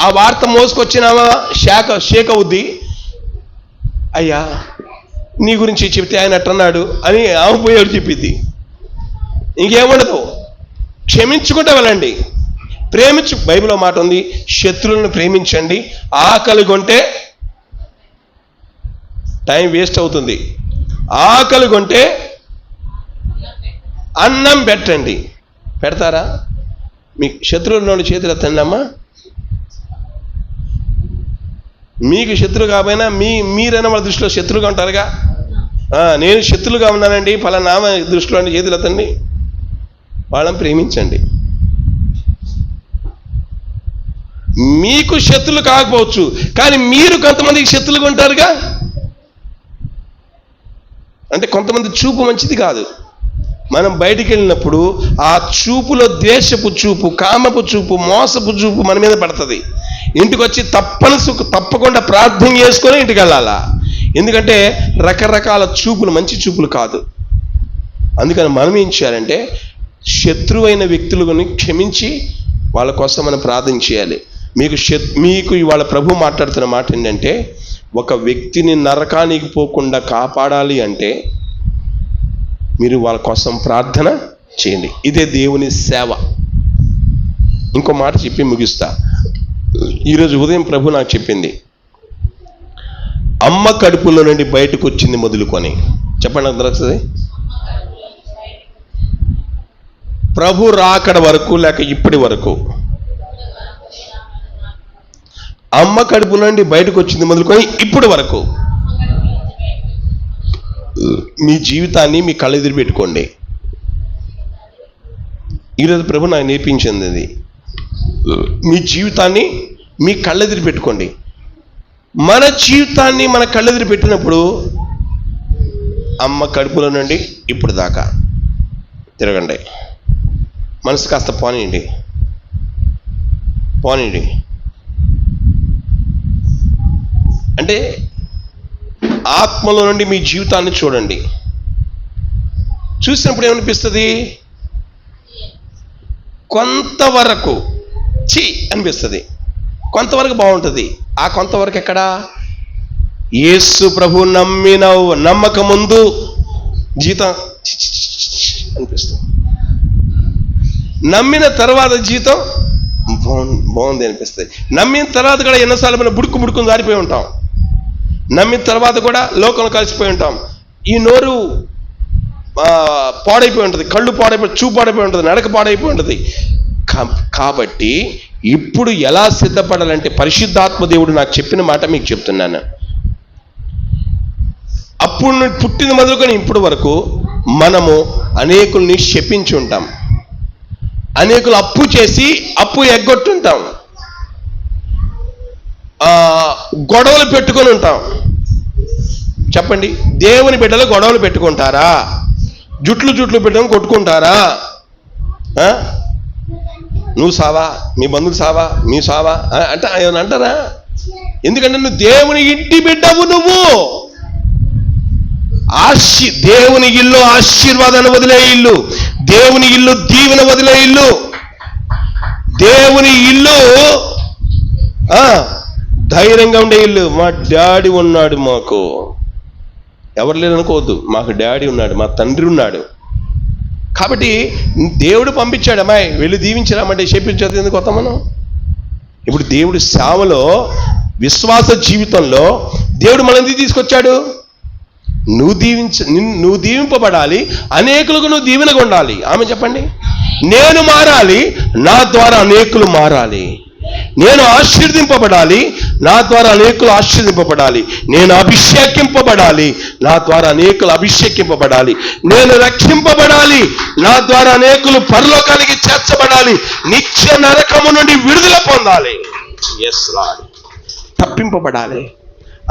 ఆ వార్త మోసుకొచ్చినామా షేక్ అవుద్ది, అయ్యా నీ గురించి చెప్తే ఆయన అట్టన్నాడు అని ఆమె పోయాడు చెప్పింది. ఇంకేముండదు, క్షమించుకుంటూ వెళ్ళండి. బైబిల్లో మాట ఉంది, శత్రువులను ప్రేమించండి, ఆకలి కొంటే టైం వేస్ట్ అవుతుంది, ఆకలి కొంటే అన్నం పెట్టండి. పెడతారా? మీ శత్రువుల చేతులు ఎత్తండి అమ్మా. మీకు శత్రువు కాకపోయినా మీరైనా వాళ్ళ దృష్టిలో శత్రువుగా ఉంటారుగా. నేను శత్రువుగా ఉన్నానండి ఫలానా దృష్టిలో చేతులు ఎత్తండి. వాళ్ళని ప్రేమించండి. మీకు శత్రులు కాకపోవచ్చు, కానీ మీరు కొంతమందికి శత్రులుగా ఉంటారుగా. అంటే కొంతమంది చూపు మంచిది కాదు. మనం బయటికి వెళ్ళినప్పుడు ఆ చూపులో ద్వేషపు చూపు, కామపు చూపు, మోసపు చూపు మన మీద పడుతుంది. ఇంటికి వచ్చి తప్పకుండా ప్రార్థన చేసుకొని ఇంటికి వెళ్ళాలా. ఎందుకంటే రకరకాల చూపులు మంచి చూపులు కాదు. అందుకని మనం ఏం చేయాలంటే శత్రువైన వ్యక్తులను క్షమించి వాళ్ళ కోసం మనం ప్రార్థన చేయాలి. మీకు ఇవాళ ప్రభు మాట్లాడుతున్న మాట ఏంటంటే, ఒక వ్యక్తిని నరకానికి పోకుండా కాపాడాలి అంటే మీరు వాళ్ళ కోసం ప్రార్థన చేయండి. ఇదే దేవుని సేవ. ఇంకో మాట చెప్పి ముగిస్తా. ఈరోజు ఉదయం ప్రభు నాకు చెప్పింది, అమ్మ కడుపులో నుండి బయటకు వచ్చింది మొదలుకొని. చెప్పండి అందరూ వస్తుంది. ప్రభు రాకడ వరకు లేక ఇప్పటి వరకు అమ్మ కడుపు నుండి బయటకు వచ్చింది మొదలుకొని ఇప్పుడు వరకు మీ జీవితాన్ని మీ కళ్ళెదురు పెట్టుకోండి. ఈరోజు ప్రభు నాకు నేర్పించింది అది. మీ జీవితాన్ని మీ కళ్ళెదురు పెట్టుకోండి. మన జీవితాన్ని మన కళ్ళెదురు పెట్టినప్పుడు అమ్మ కడుపులో నుండి ఇప్పుడు దాకా తిరగండి. మనసు కాస్త పోనీయండి. అంటే ఆత్మలో నుండి మీ జీవితాన్ని చూడండి. చూసినప్పుడు ఏమనిపిస్తుంది? కొంతవరకు అనిపిస్తుంది, కొంతవరకు బాగుంటుంది. ఆ కొంతవరకు ఎక్కడా? యేసు ప్రభు నమ్మక ముందు జీతం అనిపిస్తుంది, నమ్మిన తర్వాత జీతం బాగుంది అనిపిస్తుంది. నమ్మిన తర్వాత కూడా ఎన్నోసార్లు మనం బుడుకుని జారిపోయి ఉంటాం. నమ్మిన తర్వాత కూడా లోకంలో కలిసిపోయి ఉంటాం. ఈ నోరు పాడైపోయి ఉంటుంది, కళ్ళు పాడైపోయి, చూపు పాడైపోయి ఉంటుంది, నడక పాడైపోయి ఉంటుంది. కాబట్టి ఇప్పుడు ఎలా సిద్ధపడాలంటే పరిశుద్ధాత్మ దేవుడు నాకు చెప్పిన మాట మీకు చెప్తున్నాను. అప్పుడు పుట్టిన మొదలుకొని ఇప్పుడు వరకు మనము అనేకుల్ని శపించి ఉంటాం, అనేకులు అప్పు చేసి అప్పు ఎగ్గొట్టుంటాం, గొడవలు పెట్టుకొని ఉంటాం. చెప్పండి, దేవుని బిడ్డలు గొడవలు పెట్టుకుంటారా? జుట్లు పెట్టుకొని కొట్టుకుంటారా? నువ్వు సావా, మీ బంధువులు సావా, మీ సావా అంటే ఏమన్నా అంటారా? ఎందుకంటే నువ్వు దేవుని ఇంటి బిడ్డవు. నువ్వు దేవుని ఇల్లు ఆశీర్వాదాన్ని వదిలే ఇల్లు, దేవుని ఇల్లు దీవెన వదిలే ఇల్లు, దేవుని ఇల్లు ధైర్యంగా ఉండే ఇల్లు. మా డాడీ ఉన్నాడు, మాకు ఎవరు లేరు అనుకోవద్దు, మాకు డాడీ ఉన్నాడు, మా తండ్రి ఉన్నాడు. కాబట్టి దేవుడు పంపించాడు, అమ్మాయి వెళ్ళి దీవించరామంటే చెప్పించేది ఎందుకు కొత్త మనం. ఇప్పుడు దేవుడి సేవలో విశ్వాస జీవితంలో దేవుడు మనల్ని తీసుకొచ్చాడు. నువ్వు దీవింపబడాలి, అనేకులకు నువ్వు దీవెనగా ఉండాలి. ఆమె చెప్పండి, నేను మారాలి, నా ద్వారా అనేకులు మారాలి. నేను ఆశీర్దింపబడాలి, నా ద్వారా అనేకులు ఆశీర్దింపబడాలి. నేను అభిషేకింపబడాలి, నా ద్వారా అనేకులు అభిషేకింపబడాలి. నేను రక్షింపబడాలి, నా ద్వారా అనేకులు పరలోకానికి చేర్చబడాలి. నిత్య నరకము నుండి విడుదల పొందాలి. ఎస్ లార్డ్, తప్పింపబడాలి.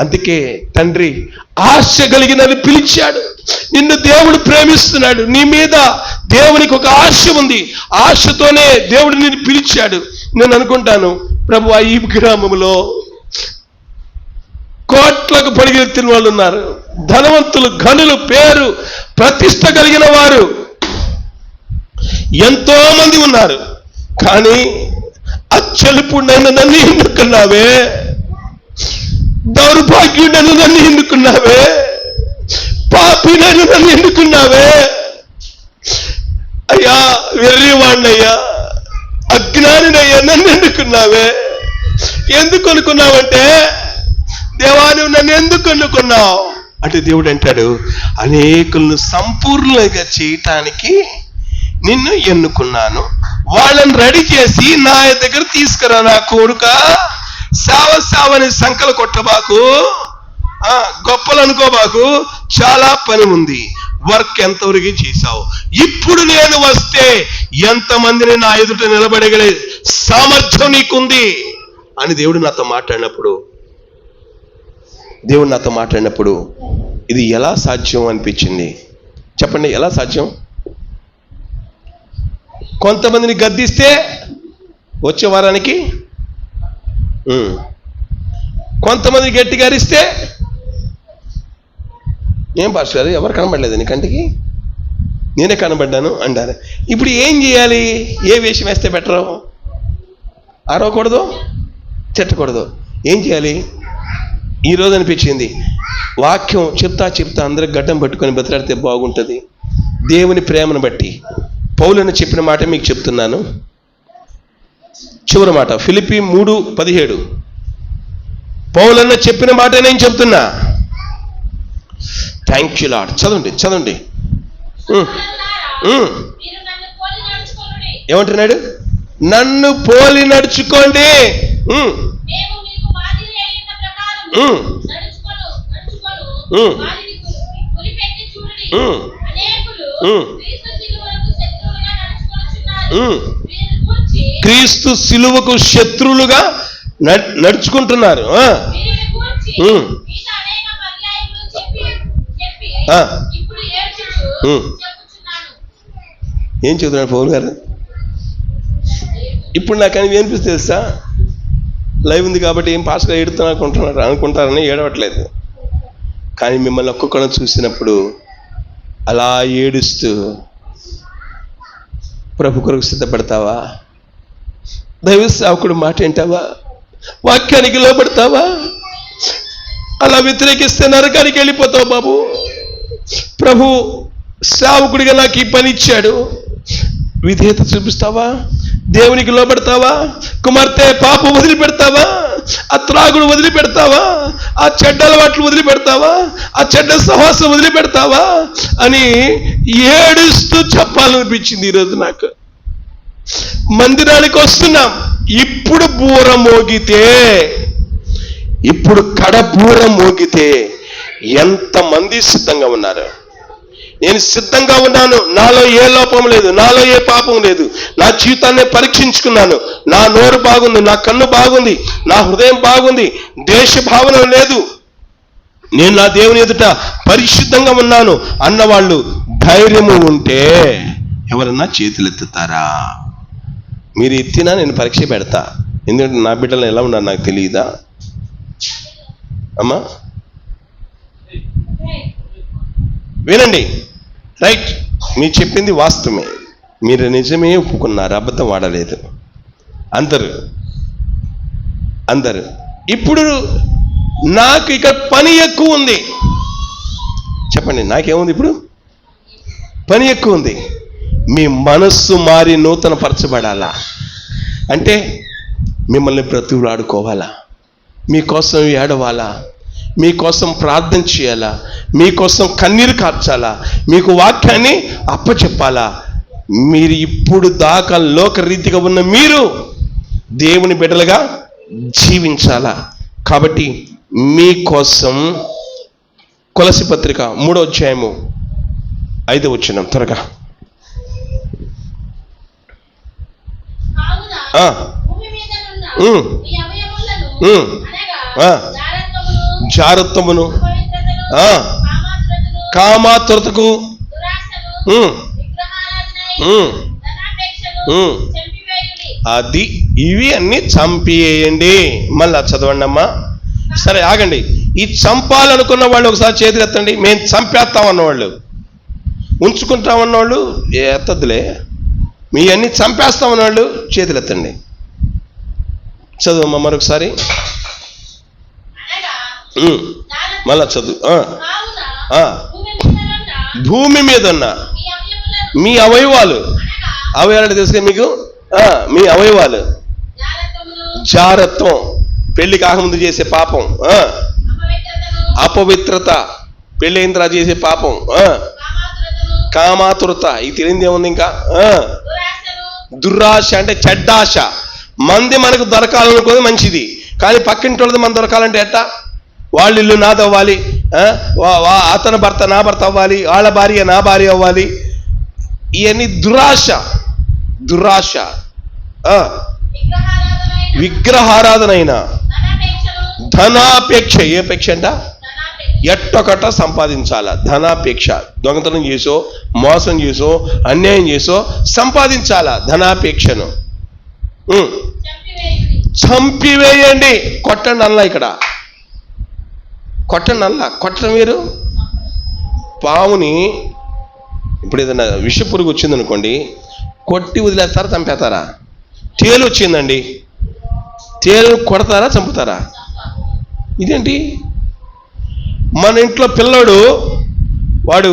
అందుకే తండ్రి ఆశ కలిగినది పిలిచాడు. నిన్ను దేవుడు ప్రేమిస్తున్నాడు, నీ మీద దేవునికి ఒక ఆశ ఉంది. ఆశతోనే దేవుడు నిన్ను పిలిచాడు. నేను అనుకుంటాను, ప్రభు ఈ గ్రామంలో కోట్లకు పరిగెత్తిన వాళ్ళు ఉన్నారు. ధనవంతులు, ఘనులు, పేరు ప్రతిష్ట కలిగిన వారు ఎంతో మంది ఉన్నారు. కానీ అచ్చలుపుడైన నన్ను ఎన్నుకున్నావే, దౌర్భాగ్యుడైన నన్ను ఎన్నుకున్నావే, పాపినైన నన్ను ఎన్నుకున్నావే, అయ్యా వెర్రివాణ్ణయ్యా, అజ్ఞానినయ్యా నన్ను ఎన్నుకున్నావే. ఎందుకు అనుకున్నావంటే, దేవా నువ్వు నన్ను ఎందుకు అనుకున్నావు అంటే దేవుడు అంటాడు, అనేకులను సంపూర్ణంగా చేయటానికి నిన్ను ఎన్నుకున్నాను. వాళ్ళని రెడీ చేసి నా దగ్గర తీసుకురా. నా కొడుక, సావని సంకలు కొట్టబాకు, గొప్పలు అనుకోబాకు, చాలా పని ఉంది. వర్క్ ఎంతవరకు చేశావు? ఇప్పుడు నేను వస్తే ఎంతమందిని నా ఎదుట నిలబడగలే సామర్థ్యం నీకుంది అని దేవుడు నాతో మాట్లాడినప్పుడు ఇది ఎలా సాధ్యం అనిపించింది? చెప్పండి, ఎలా సాధ్యం? కొంతమందిని గద్దిస్తే వచ్చే వారానికి, కొంతమంది గట్టిగా అరిస్తే, ఏం పాస్టర్ గారు ఎవరు కనబడలేదు నీ కంటికి, నేనే కనబడ్డాను అంటారు. ఇప్పుడు ఏం చేయాలి? ఏ వేషం వేస్తే బెటరు? అరవకూడదు, తిట్టకూడదు. ఏం చేయాలి? ఈరోజు అనిపించింది, వాక్యం చెప్తా అందరికి గడ్డం పట్టుకొని బతిలాడితే బాగుంటుంది. దేవుని ప్రేమను బట్టి పౌలుని చెప్పిన మాట మీకు చెప్తున్నాను. చివరి మాట ఫిలిప్పీ 3:17. పౌలన్న చెప్పిన మాట నేను చెప్తున్నా. Thank you lord. చదవండి. ఏమంటున్నాడు? నన్ను పోలి నడుచుకోండి. క్రీస్తు సిలువకు శత్రువులుగా నడుచుకుంటున్నారు. ఏం చెబుతున్నాడు పౌలు గారు? ఇప్పుడు నాకు అని అనిపిస్తుంది తెలుసా, లైవ్ ఉంది కాబట్టి ఏం పాస్గా ఏడుతున్నా అనుకుంటారని ఏడవట్లేదు. కానీ మిమ్మల్ని ఒక్కొక్కరు చూసినప్పుడు అలా ఏడుస్తూ ప్రభు కొరకు సిద్ధపడతావా? దైవ సేవకుడు మాట వింటావా? వాక్యానికి లోబడతావా? అలా వ్యతిరేకిస్తే నరకానికి వెళ్ళిపోతావు బాబు. ప్రభు సేవకుడిగా నాకు ఈ పని ఇచ్చాడు, విధేయత చూపిస్తావా? దేవునికి లోబడతావా? కుమార్తె పాపం వదిలిపెడతావా? ఆ త్రాగుడు వదిలిపెడతావా? ఆ చెడ్డ అలవాట్లు వదిలిపెడతావా? ఆ చెడ్డ సహవాసం వదిలిపెడతావా అని ఏడుస్తూ చెప్పాలనిపించింది ఈరోజు నాకు. మందిరానికి వస్తున్నాం, ఇప్పుడు బూర మోగితే, ఇప్పుడు కడబూర మోగితే ఎంతమంది సిద్ధంగా ఉన్నారు? నేను సిద్ధంగా ఉన్నాను. నాలో ఏ లోపం లేదు, నాలో ఏ పాపం లేదు. నా జీవితాన్ని పరీక్షించుకున్నాను. నా నోరు బాగుంది, నా కన్ను బాగుంది, నా హృదయం బాగుంది, దేశ భావన లేదు. నేను నా దేవుని ఎదుట పరిశుద్ధంగా ఉన్నాను అన్నవాళ్ళు ధైర్యము ఉంటే ఎవరన్నా చేతులు ఎత్తుతారా? మీరు ఎత్తినా నేను పరీక్ష పెడతా. ఎందుకంటే నా బిడ్డలు ఎలా ఉన్నారు నాకు తెలియదా అమ్మా? వినండి, రైట్, మీరు చెప్పింది వాస్తవమే. మీరు నిజమే ఒప్పుకున్నారు, అబద్ధం ఆడలేదు. అందరు ఇప్పుడు నాకు ఇక పని ఎక్కువ ఉంది. చెప్పండి, నాకేముంది? ఇప్పుడు పని ఎక్కువ ఉంది. మీ మనస్సు మారి నూతన పరచబడాలా అంటే మిమ్మల్ని బ్రతుకులాడుకోవాలా, మీకోసం ఏడవాలా, మీకోసం ప్రార్థన చేయాలా, మీకోసం కన్నీరు కార్చాలా, మీకు వాక్యాన్ని అప్పచెప్పాలా. మీరు ఇప్పుడు దాకా లోకరీతిగా ఉన్న మీరు దేవుని బిడ్డలుగా జీవించాలా. కాబట్టి మీకోసం కొలసి పత్రిక 3వ అధ్యాయము 5వ వచనం త్వరగా. జారత్వమును, కామాతురతకు, అది ఇవి అన్ని చంపివేయండి. మళ్ళా చదవండి అమ్మా. సరే ఆగండి. ఈ చంపాలనుకున్న వాళ్ళు ఒకసారి చేతులు ఎత్తండి. మేము చంపేస్తామన్నవాళ్ళు, ఉంచుకుంటామన్నవాళ్ళు ఎత్తద్దులే. మీ అన్ని చంపేస్తామన్నవాళ్ళు చేతులు ఎత్తండి. చదువు మరొకసారి, మళ్ళా చదువు. భూమి మీద ఉన్న మీ అవయవాలు తెలుసుగా మీకు, మీ అవయవాలు జారత్వం, పెళ్లి కాకముందు చేసే పాపం, అపవిత్రత, పెళ్లి అయిన తర్వాత చేసే పాపం, కామాతురత, ఇది తెలియదు ఏముంది ఇంకా, దురాశ అంటే చెడ్డాశ. మంది మనకు దొరకాలనుకోదు మంచిది, కానీ పక్కింటి వాళ్ళది మనం దొరకాలంటే ఎట్టా? వాళ్ళ ఇల్లు నాది అవ్వాలి, అతని భర్త నా భర్త అవ్వాలి, వాళ్ళ భార్య నా భార్య అవ్వాలి. ఇవన్నీ దురాశ. విగ్రహారాధనైన ధనాపేక్ష. ఏ అపేక్ష అంట? ఎట్టొకట సంపాదించాలా ధనాపేక్ష. దొంగతనం చేసో, మోసం చేసో, అన్యాయం చేసో సంపాదించాలా ధనాపేక్షను. చంపివేయండి. కొట్టండి అల్లా, ఇక్కడ కొట్టండి అల్లా. కొట్టడం మీరు పావుని ఇప్పుడు ఏదైనా విష పురుగు వచ్చిందనుకోండి, కొట్టి వదిలేస్తారా, చంపేస్తారా? తేలు వచ్చిందండి, తేలు కొడతారా, చంపుతారా? ఇదేంటి? మన ఇంట్లో పిల్లోడు వాడు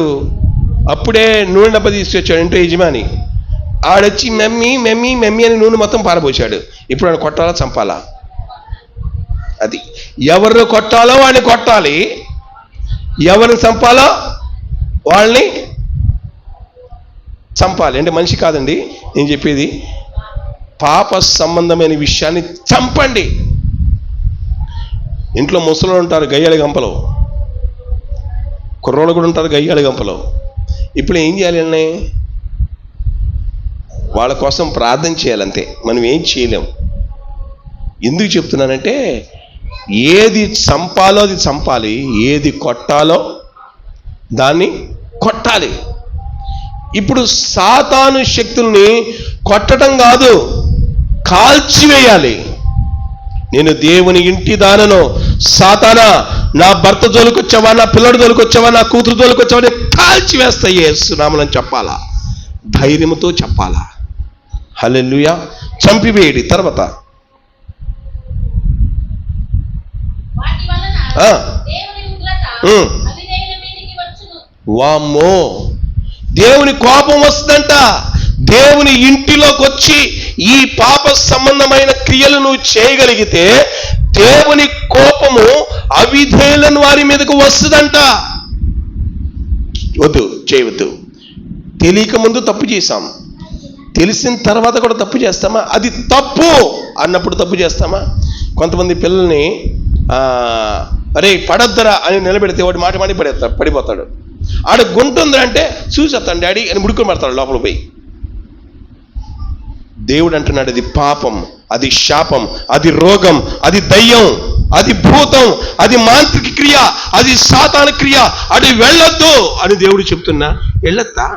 అప్పుడే నూనె డబ్బా తీసుకొచ్చాడు ఇంట్లో యజమాని. ఆడొచ్చి మెమ్మి మెమ్మి మెమ్మి అని నూనె మొత్తం పారబోసాడు. ఇప్పుడు వాడిని కొట్టాలా, చంపాలా? అది ఎవరిని కొట్టాలో వాడిని కొట్టాలి, ఎవరిని చంపాలో వాళ్ళని చంపాలి. అంటే మనిషి కాదండి నేను చెప్పేది, పాప సంబంధమైన విషయాన్ని చంపండి. ఇంట్లో ముసలు ఉంటారు గయ్యాళి గంపలో, కుర్రోళ్ళు కూడా ఉంటారు గయ్యాళి గంపలో. ఇప్పుడు ఏం చేయాలి? వాళ్ళ కోసం ప్రార్థన చేయాలంతే, మనం ఏం చేయలేం. ఎందుకు చెప్తున్నానంటే, ఏది చంపాలో అది చంపాలి, ఏది కొట్టాలో దాన్ని కొట్టాలి. ఇప్పుడు సాతాను శక్తుల్ని కొట్టడం కాదు, కాల్చివేయాలి. నేను దేవుని ఇంటి దానను, సాతానా నా భర్త జోలికొచ్చావా, నా పిల్లడి జోలికొచ్చావా, నా కూతురు జోలికొచ్చావా, నేను కాల్చివేస్తా యేసు నామమున చెప్పాలా, ధైర్యంతో చెప్పాలా. హల్లెలూయా. చంపివేయడి. తర్వాత వామ్మో, దేవుని కోపం వస్తుందంట. దేవుని ఇంటిలోకి వచ్చి ఈ పాప సంబంధమైన క్రియలు నువ్వు చేయగలిగితే దేవుని కోపము అవిధేయులను వారి మీదకు వస్తుందంట. వద్దు, చేయవద్దు. తెలియక ముందు తప్పు చేశాం, తెలిసిన తర్వాత కూడా తప్పు చేస్తామా? అది తప్పు అన్నప్పుడు తప్పు చేస్తామా? కొంతమంది పిల్లల్ని అరే పడద్దరా అని నిలబెడితే వాడు మాట పడిపోతాడు. ఆడ గుంటుందిరా అంటే చూసేస్తాను డాడీ అని ముడుకుని పడతాడు లోపల పోయి. దేవుడు అంటున్నాడు, అది పాపం, అది శాపం, అది రోగం, అది దయ్యం, అది భూతం, అది మాంత్రిక క్రియ, అది సాతాన క్రియ, అది వెళ్ళొద్దు అని దేవుడు చెప్తున్నా. వెళ్ళొద్దా?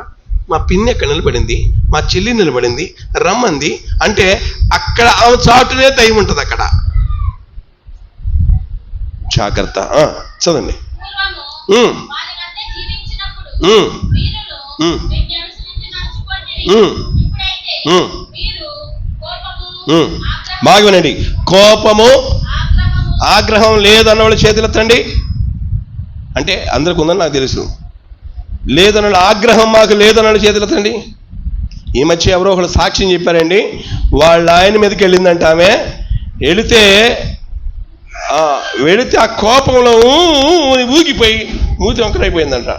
మా పిన్ని అక్కడ నిలబడింది, మా చెల్లి నిలబడింది, రమ్మంది అంటే అక్కడ ఆమె చాటునే దయ్యం ఉంటుంది అక్కడ. జాగ్రత్త. చదండి. బాగా వినండి. కోపము ఆగ్రహం లేదన్న వాళ్ళు చేతులెత్తండి. అంటే అందరికి ఉందని నాకు తెలుసు. లేదన్న ఆగ్రహం మాకు లేదన్న వాళ్ళు చేతులెత్తండి. ఈ మధ్య ఎవరో ఒకళ్ళు సాక్ష్యం చెప్పారండి, వాళ్ళ ఆయన మీదకి వెళ్ళిందంట ఆమె. వెళితే ఆ కోపంలో ఊగిపోయి మూతి వంకరైపోయిందంట.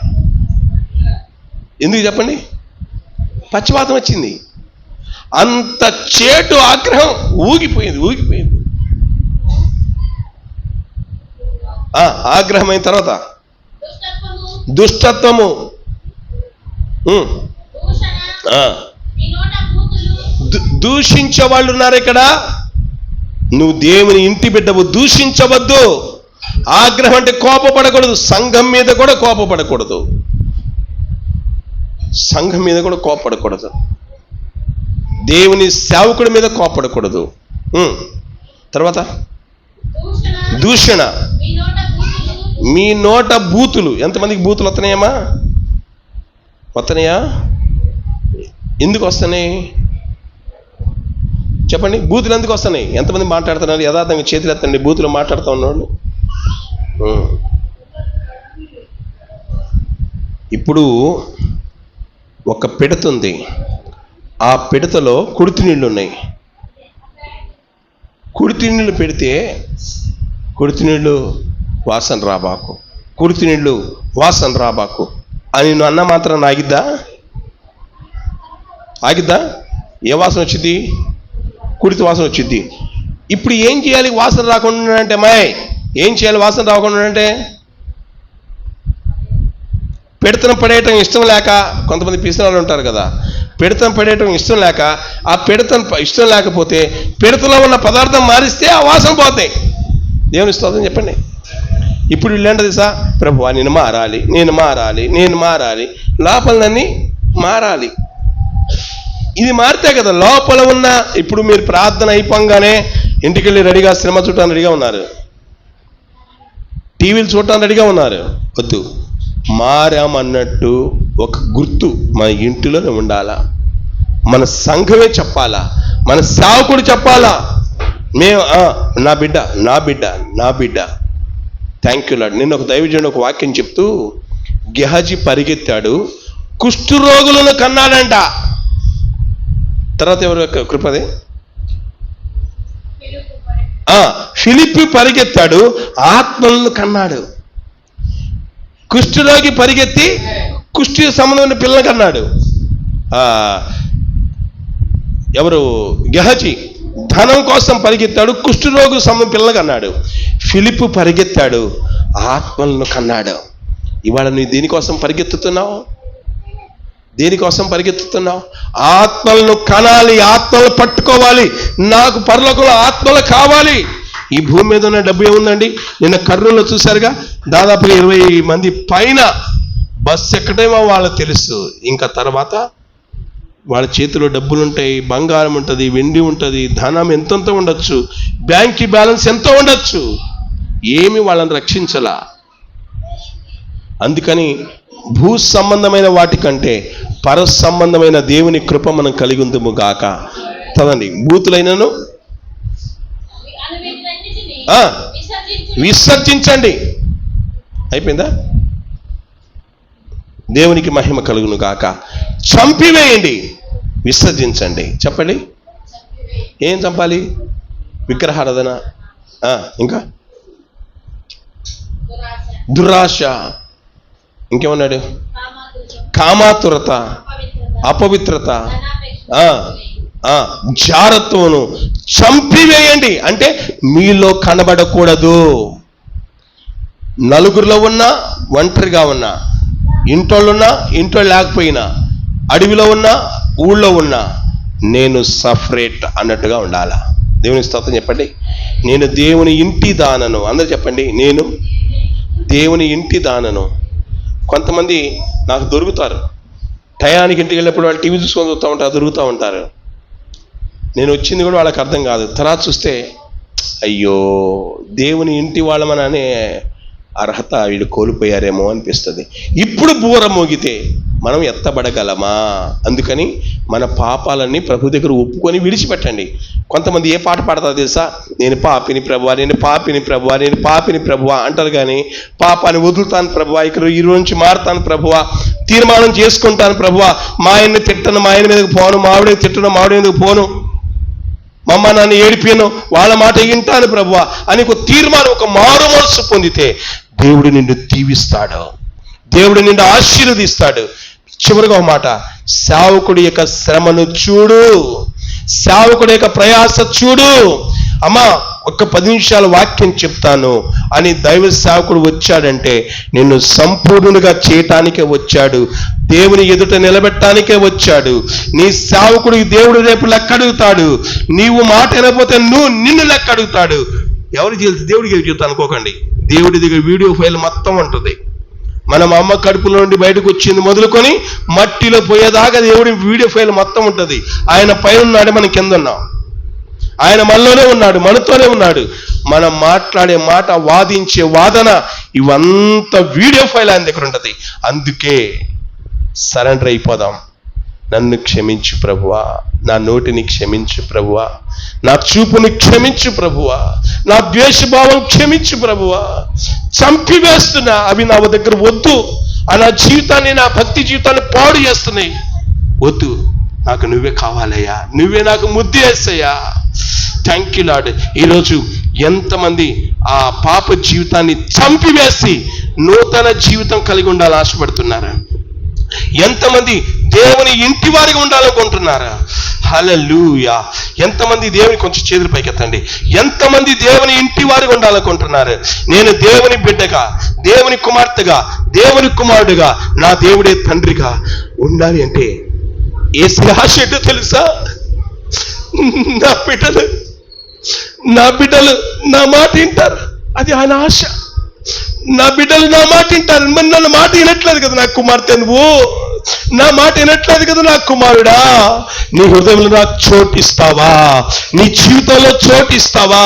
ఎందుకు చెప్పండి? పక్షపాతం వచ్చింది. అంత చేటు ఆగ్రహం ఊగిపోయింది. ఆగ్రహమైన తర్వాత దుష్టత్వము, దూషించే వాళ్ళు ఉన్నారు ఇక్కడ. నువ్వు దేవుని ఇంటి బిడ్డవు, దూషించవద్దు. ఆగ్రహం అంటే కోపపడకూడదు. సంఘం మీద కూడా కోపపడకూడదు. సంఘం మీద కూడా కోపపడకూడదు. దేవుని సేవకుడి మీద కోపపడకూడదు. తర్వాత దూషణ. మీ నోట బూతులు. ఎంతమందికి బూతులు వస్తున్నాయమ్మా? వస్తున్నాయా? ఎందుకు వస్తున్నాయి చెప్పండి? బూతులు ఎందుకు వస్తున్నాయి? ఎంతమంది మాట్లాడుతున్నారు? యథార్థంగా చేతులు ఎత్తండి బూతులు మాట్లాడుతూ ఉన్నవాళ్ళు. ఇప్పుడు ఒక పిడత ఉంది, ఆ పిడతలో కుడితి నీళ్ళు ఉన్నాయి. కుడితి నీళ్ళు పెడితే కుడితి నీళ్ళు వాసన రాబాకు, కుడితి నీళ్ళు వాసన రాబాకు అని నువ్వు అన్న మాత్రం ఆగిద్దా? ఆగిద్దా? ఏ వాసన వచ్చింది? కుడితి వాసన వచ్చింది. ఇప్పుడు ఏం చేయాలి వాసన రాకుండా అంటే? ఏం చేయాలి వాసన రాకుండా అంటే? పిడతను పడేయటం ఇష్టం లేక, కొంతమంది పిసినాలు ఉంటారు కదా, పిడతను పడేయటం ఇష్టం లేక, ఆ పిడతను ఇష్టం లేకపోతే పిడతలో ఉన్న పదార్థం మారిస్తే ఆ వాసన పోతాయి. దేవుని స్తోత్రం చెప్పండి. ఇప్పుడు వీళ్ళేంటది సార్? ప్రభువా నేను మారాలి, నేను మారాలి, నేను మారాలి, లోపలన్నీ మారాలి. ఇది మారితే కదా లోపల ఉన్న. ఇప్పుడు మీరు ప్రార్థన అయిపోగానే ఇంటికి వెళ్ళి రెడీగా సినిమా చూడటానికి రెడీగా ఉన్నారు, టీవీలు చూడటానికి రెడీగా ఉన్నారు. వద్దు, మారామన్నట్టు ఒక గుర్తు మన ఇంటిలోనే ఉండాలా, మన సంఘమే చెప్పాలా, మన సేవకుడు చెప్పాలా. మేము నా బిడ్డ, నా బిడ్డ, నా బిడ్డ. Thank you lord. నిన్న ఒక దైవజనుడు ఒక వాక్యం చెప్తూ, గెహజీ పరిగెత్తాడు, కుష్ఠరోగులను కన్నాడంట. తర్వాత ఎవరు కృపది? ఫిలిప్పి పరిగెత్తాడు, ఆత్మలను కన్నాడు. కుష్ఠరోగి పరిగెత్తి కుష్ఠి సంబంధమైన పిల్లలు కన్నాడు. ఎవరు? గెహజీ ధనం కోసం పరిగెత్తాడు, కుష్ఠరోగి సంబంధం పిల్లలు కన్నాడు. ఫిలిప్పు పరిగెత్తాడు, ఆత్మలను కన్నాడు. ఇవాళ నువ్వు దేనికోసం పరిగెత్తుతున్నావు? దేనికోసం పరిగెత్తుతున్నావు? ఆత్మలను కనాలి, ఆత్మలు పట్టుకోవాలి. నాకు పరలోకంలో ఆత్మలు కావాలి. ఈ భూమి మీద ఉన్న డబ్బు ఏముందండి? నిన్న కర్నూలులో చూశారుగా, దాదాపు 20 మంది పైన బస్సు ఎక్కడేమో వాళ్ళకి తెలుసు. ఇంకా తర్వాత వాళ్ళ చేతిలో డబ్బులు ఉంటాయి, బంగారం ఉంటుంది, వెండి ఉంటుంది, ధనం ఎంతంత ఉండొచ్చు, బ్యాంక్ బ్యాలెన్స్ ఎంతో ఉండొచ్చు. ఏమి వాళ్ళని రక్షించలా. అందుకని భూ సంబంధమైన వాటికంటే పర సంబంధమైన దేవుని కృప మనం కలిగి ఉందుము గాక. చదండి. బూతులైనను విసర్జించండి. అయిపోయిందా? దేవునికి మహిమ కలుగును గాక. చంపివేయండి, విసర్జించండి. చెప్పండి, ఏం చంపాలి? విగ్రహారాధన, ఇంకా దురాశ, ఇంకేమన్నాడు? కామాతురత, అపవిత్రత, జారత్వమును చంపివేయండి. అంటే మీలో కనబడకూడదు. నలుగురిలో ఉన్నా, ఒంటరిగా ఉన్నా, ఇంటోళ్ళున్నా, ఇంట్లో లేకపోయినా, అడవిలో ఉన్నా, ఊళ్ళో ఉన్నా, నేను సపరేట్ అన్నట్టుగా ఉండాలా. దేవుని స్తోత్రం చెప్పండి. నేను దేవుని ఇంటి దానను. అందరూ చెప్పండి, నేను దేవుని ఇంటి దానను. కొంతమంది నాకు దొరుకుతారు, టయానికి ఇంటికి వెళ్ళినప్పుడు వాళ్ళు టీవీ చూసుకొని చూస్తూ ఉంటారు, దొరుకుతూ ఉంటారు. నేను వచ్చింది కూడా వాళ్ళకి అర్థం కాదు. తర్వాత చూస్తే అయ్యో దేవుని ఇంటి వాళ్ళమననే అర్హత వీళ్ళు కోల్పోయారేమో అనిపిస్తుంది. ఇప్పుడు బూర మోగితే మనం ఎత్తబడగలమా? అందుకని మన పాపాలన్నీ ప్రభు దగ్గర ఒప్పుకొని విడిచిపెట్టండి. కొంతమంది ఏ పాట పాడతారో తెలుసా? నేను పాపిని ప్రభువా, నేను పాపిని ప్రభువా, నేను పాపిని ప్రభువా అంటారు. కానీ పాపాన్ని వదులుతాను ప్రభువా, ఇక్కడ ఈ రోజు నుంచి మారుతాను ప్రభువా, తీర్మానం చేసుకుంటాను ప్రభువా, మా ఆయన్ని తిట్టను, మా ఆయన మీదకి పోను, మావిడే తిట్టను, మావిడ మీదకి పోను, మా అమ్మ నాన్న ఏడిపోయాను, వాళ్ళ మాట వింటాను ప్రభువా అని ఒక తీర్మానం, ఒక మారు మనసు పొందితే దేవుడు నిన్ను దీవిస్తాడు, దేవుడు నిన్ను ఆశీర్వదిస్తాడు. చివరిగా ఒక మాట, సేవకుడి యొక్క శ్రమను చూడు, సేవకుడి యొక్క ప్రయాస చూడు. అమ్మా ఒక్క 10 నిమిషాల వాక్యం చెప్తాను అని దైవ సేవకుడు వచ్చాడంటే నిన్ను సంపూర్ణంగా చేయటానికే వచ్చాడు, దేవుని ఎదుట నిలబెట్టడానికే వచ్చాడు. నీ సేవకుడికి దేవుడు రేపు లెక్క అడుగుతాడు. నీవు మాట వినకపోతే నిన్ను లెక్క అడుగుతాడు. ఎవరికి తెలుసు? దేవుడికి చెబుతా అనుకోకండి. దేవుడి దగ్గర వీడియో ఫైల్ మొత్తం ఉంటుంది. మనం అమ్మ కడుపులో నుండి బయటకు వచ్చింది మొదలుకొని మట్టిలో పోయేదాకా దేవుడి వీడియో ఫైల్ మొత్తం ఉంటుంది. ఆయన పైన ఉన్నాడు, మనం కింద ఉన్నాం. ఆయన మనలోనే ఉన్నాడు, మనతోనే ఉన్నాడు. మనం మాట్లాడే మాట, వాదించే వాదన, ఇవంతా వీడియో ఫైల్ ఆయన దగ్గర ఉంటుంది. అందుకే సరెండర్ అయిపోదాం. నన్ను క్షమించు ప్రభువా, నా నోటిని క్షమించు ప్రభువా, నా చూపుని క్షమించు ప్రభువా, నా ద్వేషభావం క్షమించు ప్రభువా. చంపివేస్తున్నా, అవి నా దగ్గర వద్దు. నా జీవితాన్ని, నా భక్తి జీవితాన్ని పాడు చేస్తున్నాయి. వద్దు, నాకు నువ్వే కావాలయ్యా, నువ్వే నాకు ముద్దు వేస్తాయా. Thank you lord. ఈరోజు ఎంతమంది ఆ పాప జీవితాన్ని చంపివేసి నూతన జీవితం కలిగి ఉండాలని ఆశపడుతున్నారా? ఎంతమంది దేవుని ఇంటి వారిగా ఉండాలనుకుంటున్నారా? హల్లెలూయా. ఎంతమంది దేవుని, కొంచెం చేతులు పైకెత్తండి, ఎంతమంది దేవుని ఇంటి వారిగా ఉండాలనుకుంటున్నారు? నేను దేవుని బిడ్డగా, దేవుని కుమార్తెగా, దేవుని కుమారుడుగా, నా దేవుడే తండ్రిగా ఉండాలి అంటే ఏసీ ఆశ ఏంటో తెలుసా? నా బిడ్డలు నా మాట వింటారు, అది ఆయన ఆశ. నా బిడ్డలు నా మాట వింటారు. మరి నన్ను మాట వినట్లేదు కదా నా కుమార్తె, నువ్వు నా మాట వినట్లేదు కదా నా కుమారుడా. నీ హృదయంలో నాకు చోటిస్తావా? నీ జీవితంలో చోటిస్తావా?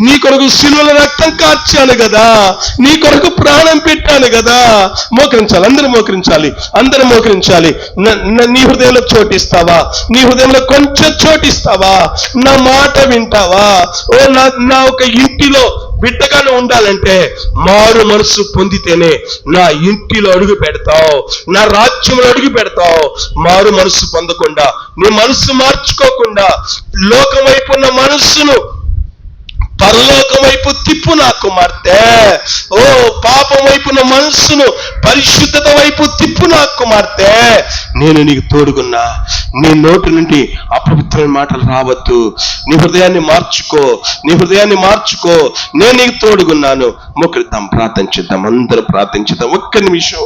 నీ కొరకు సిలువలో రక్తం కార్చాను కదా, నీ కొరకు ప్రాణం పెట్టాను కదా. మోకరించాలి, అందరూ మోకరించాలి, అందరూ మోకరించాలి. నీ హృదయంలో చోటిస్తావా? నీ హృదయంలో కొంచెం చోటిస్తావా? నా మాట వింటావా? ఓ నా ఒక ఇంటిలో బిడ్డగానే ఉండాలంటే మారు మనసు పొందితేనే నా ఇంటిలో అడుగు పెడతావు, నా రాజ్యంలో అడుగు పెడతావు. మారు మనసు పొందకుండా, నీ మనసు మార్చుకోకుండా, లోకం వైపు ఉన్న మనస్సును పరలోకం వైపు తిప్పు నా కుమార్తె. ఓ పాపం వైపున్న మనస్సును పరిశుద్ధత వైపు తిప్పు నా కుమార్తె. నేను నీకు తోడుగున్నా. నీ నోటి నుండి అపవిత్రమైన మాటలు రావద్దు. నీ హృదయాన్ని మార్చుకో, నీ హృదయాన్ని మార్చుకో. నేను నీకు తోడుగున్నాను. మోకరిద్దాం, ప్రార్థించిద్దాం, అందరూ ప్రార్థించిద్దాం. ఒక్క నిమిషం.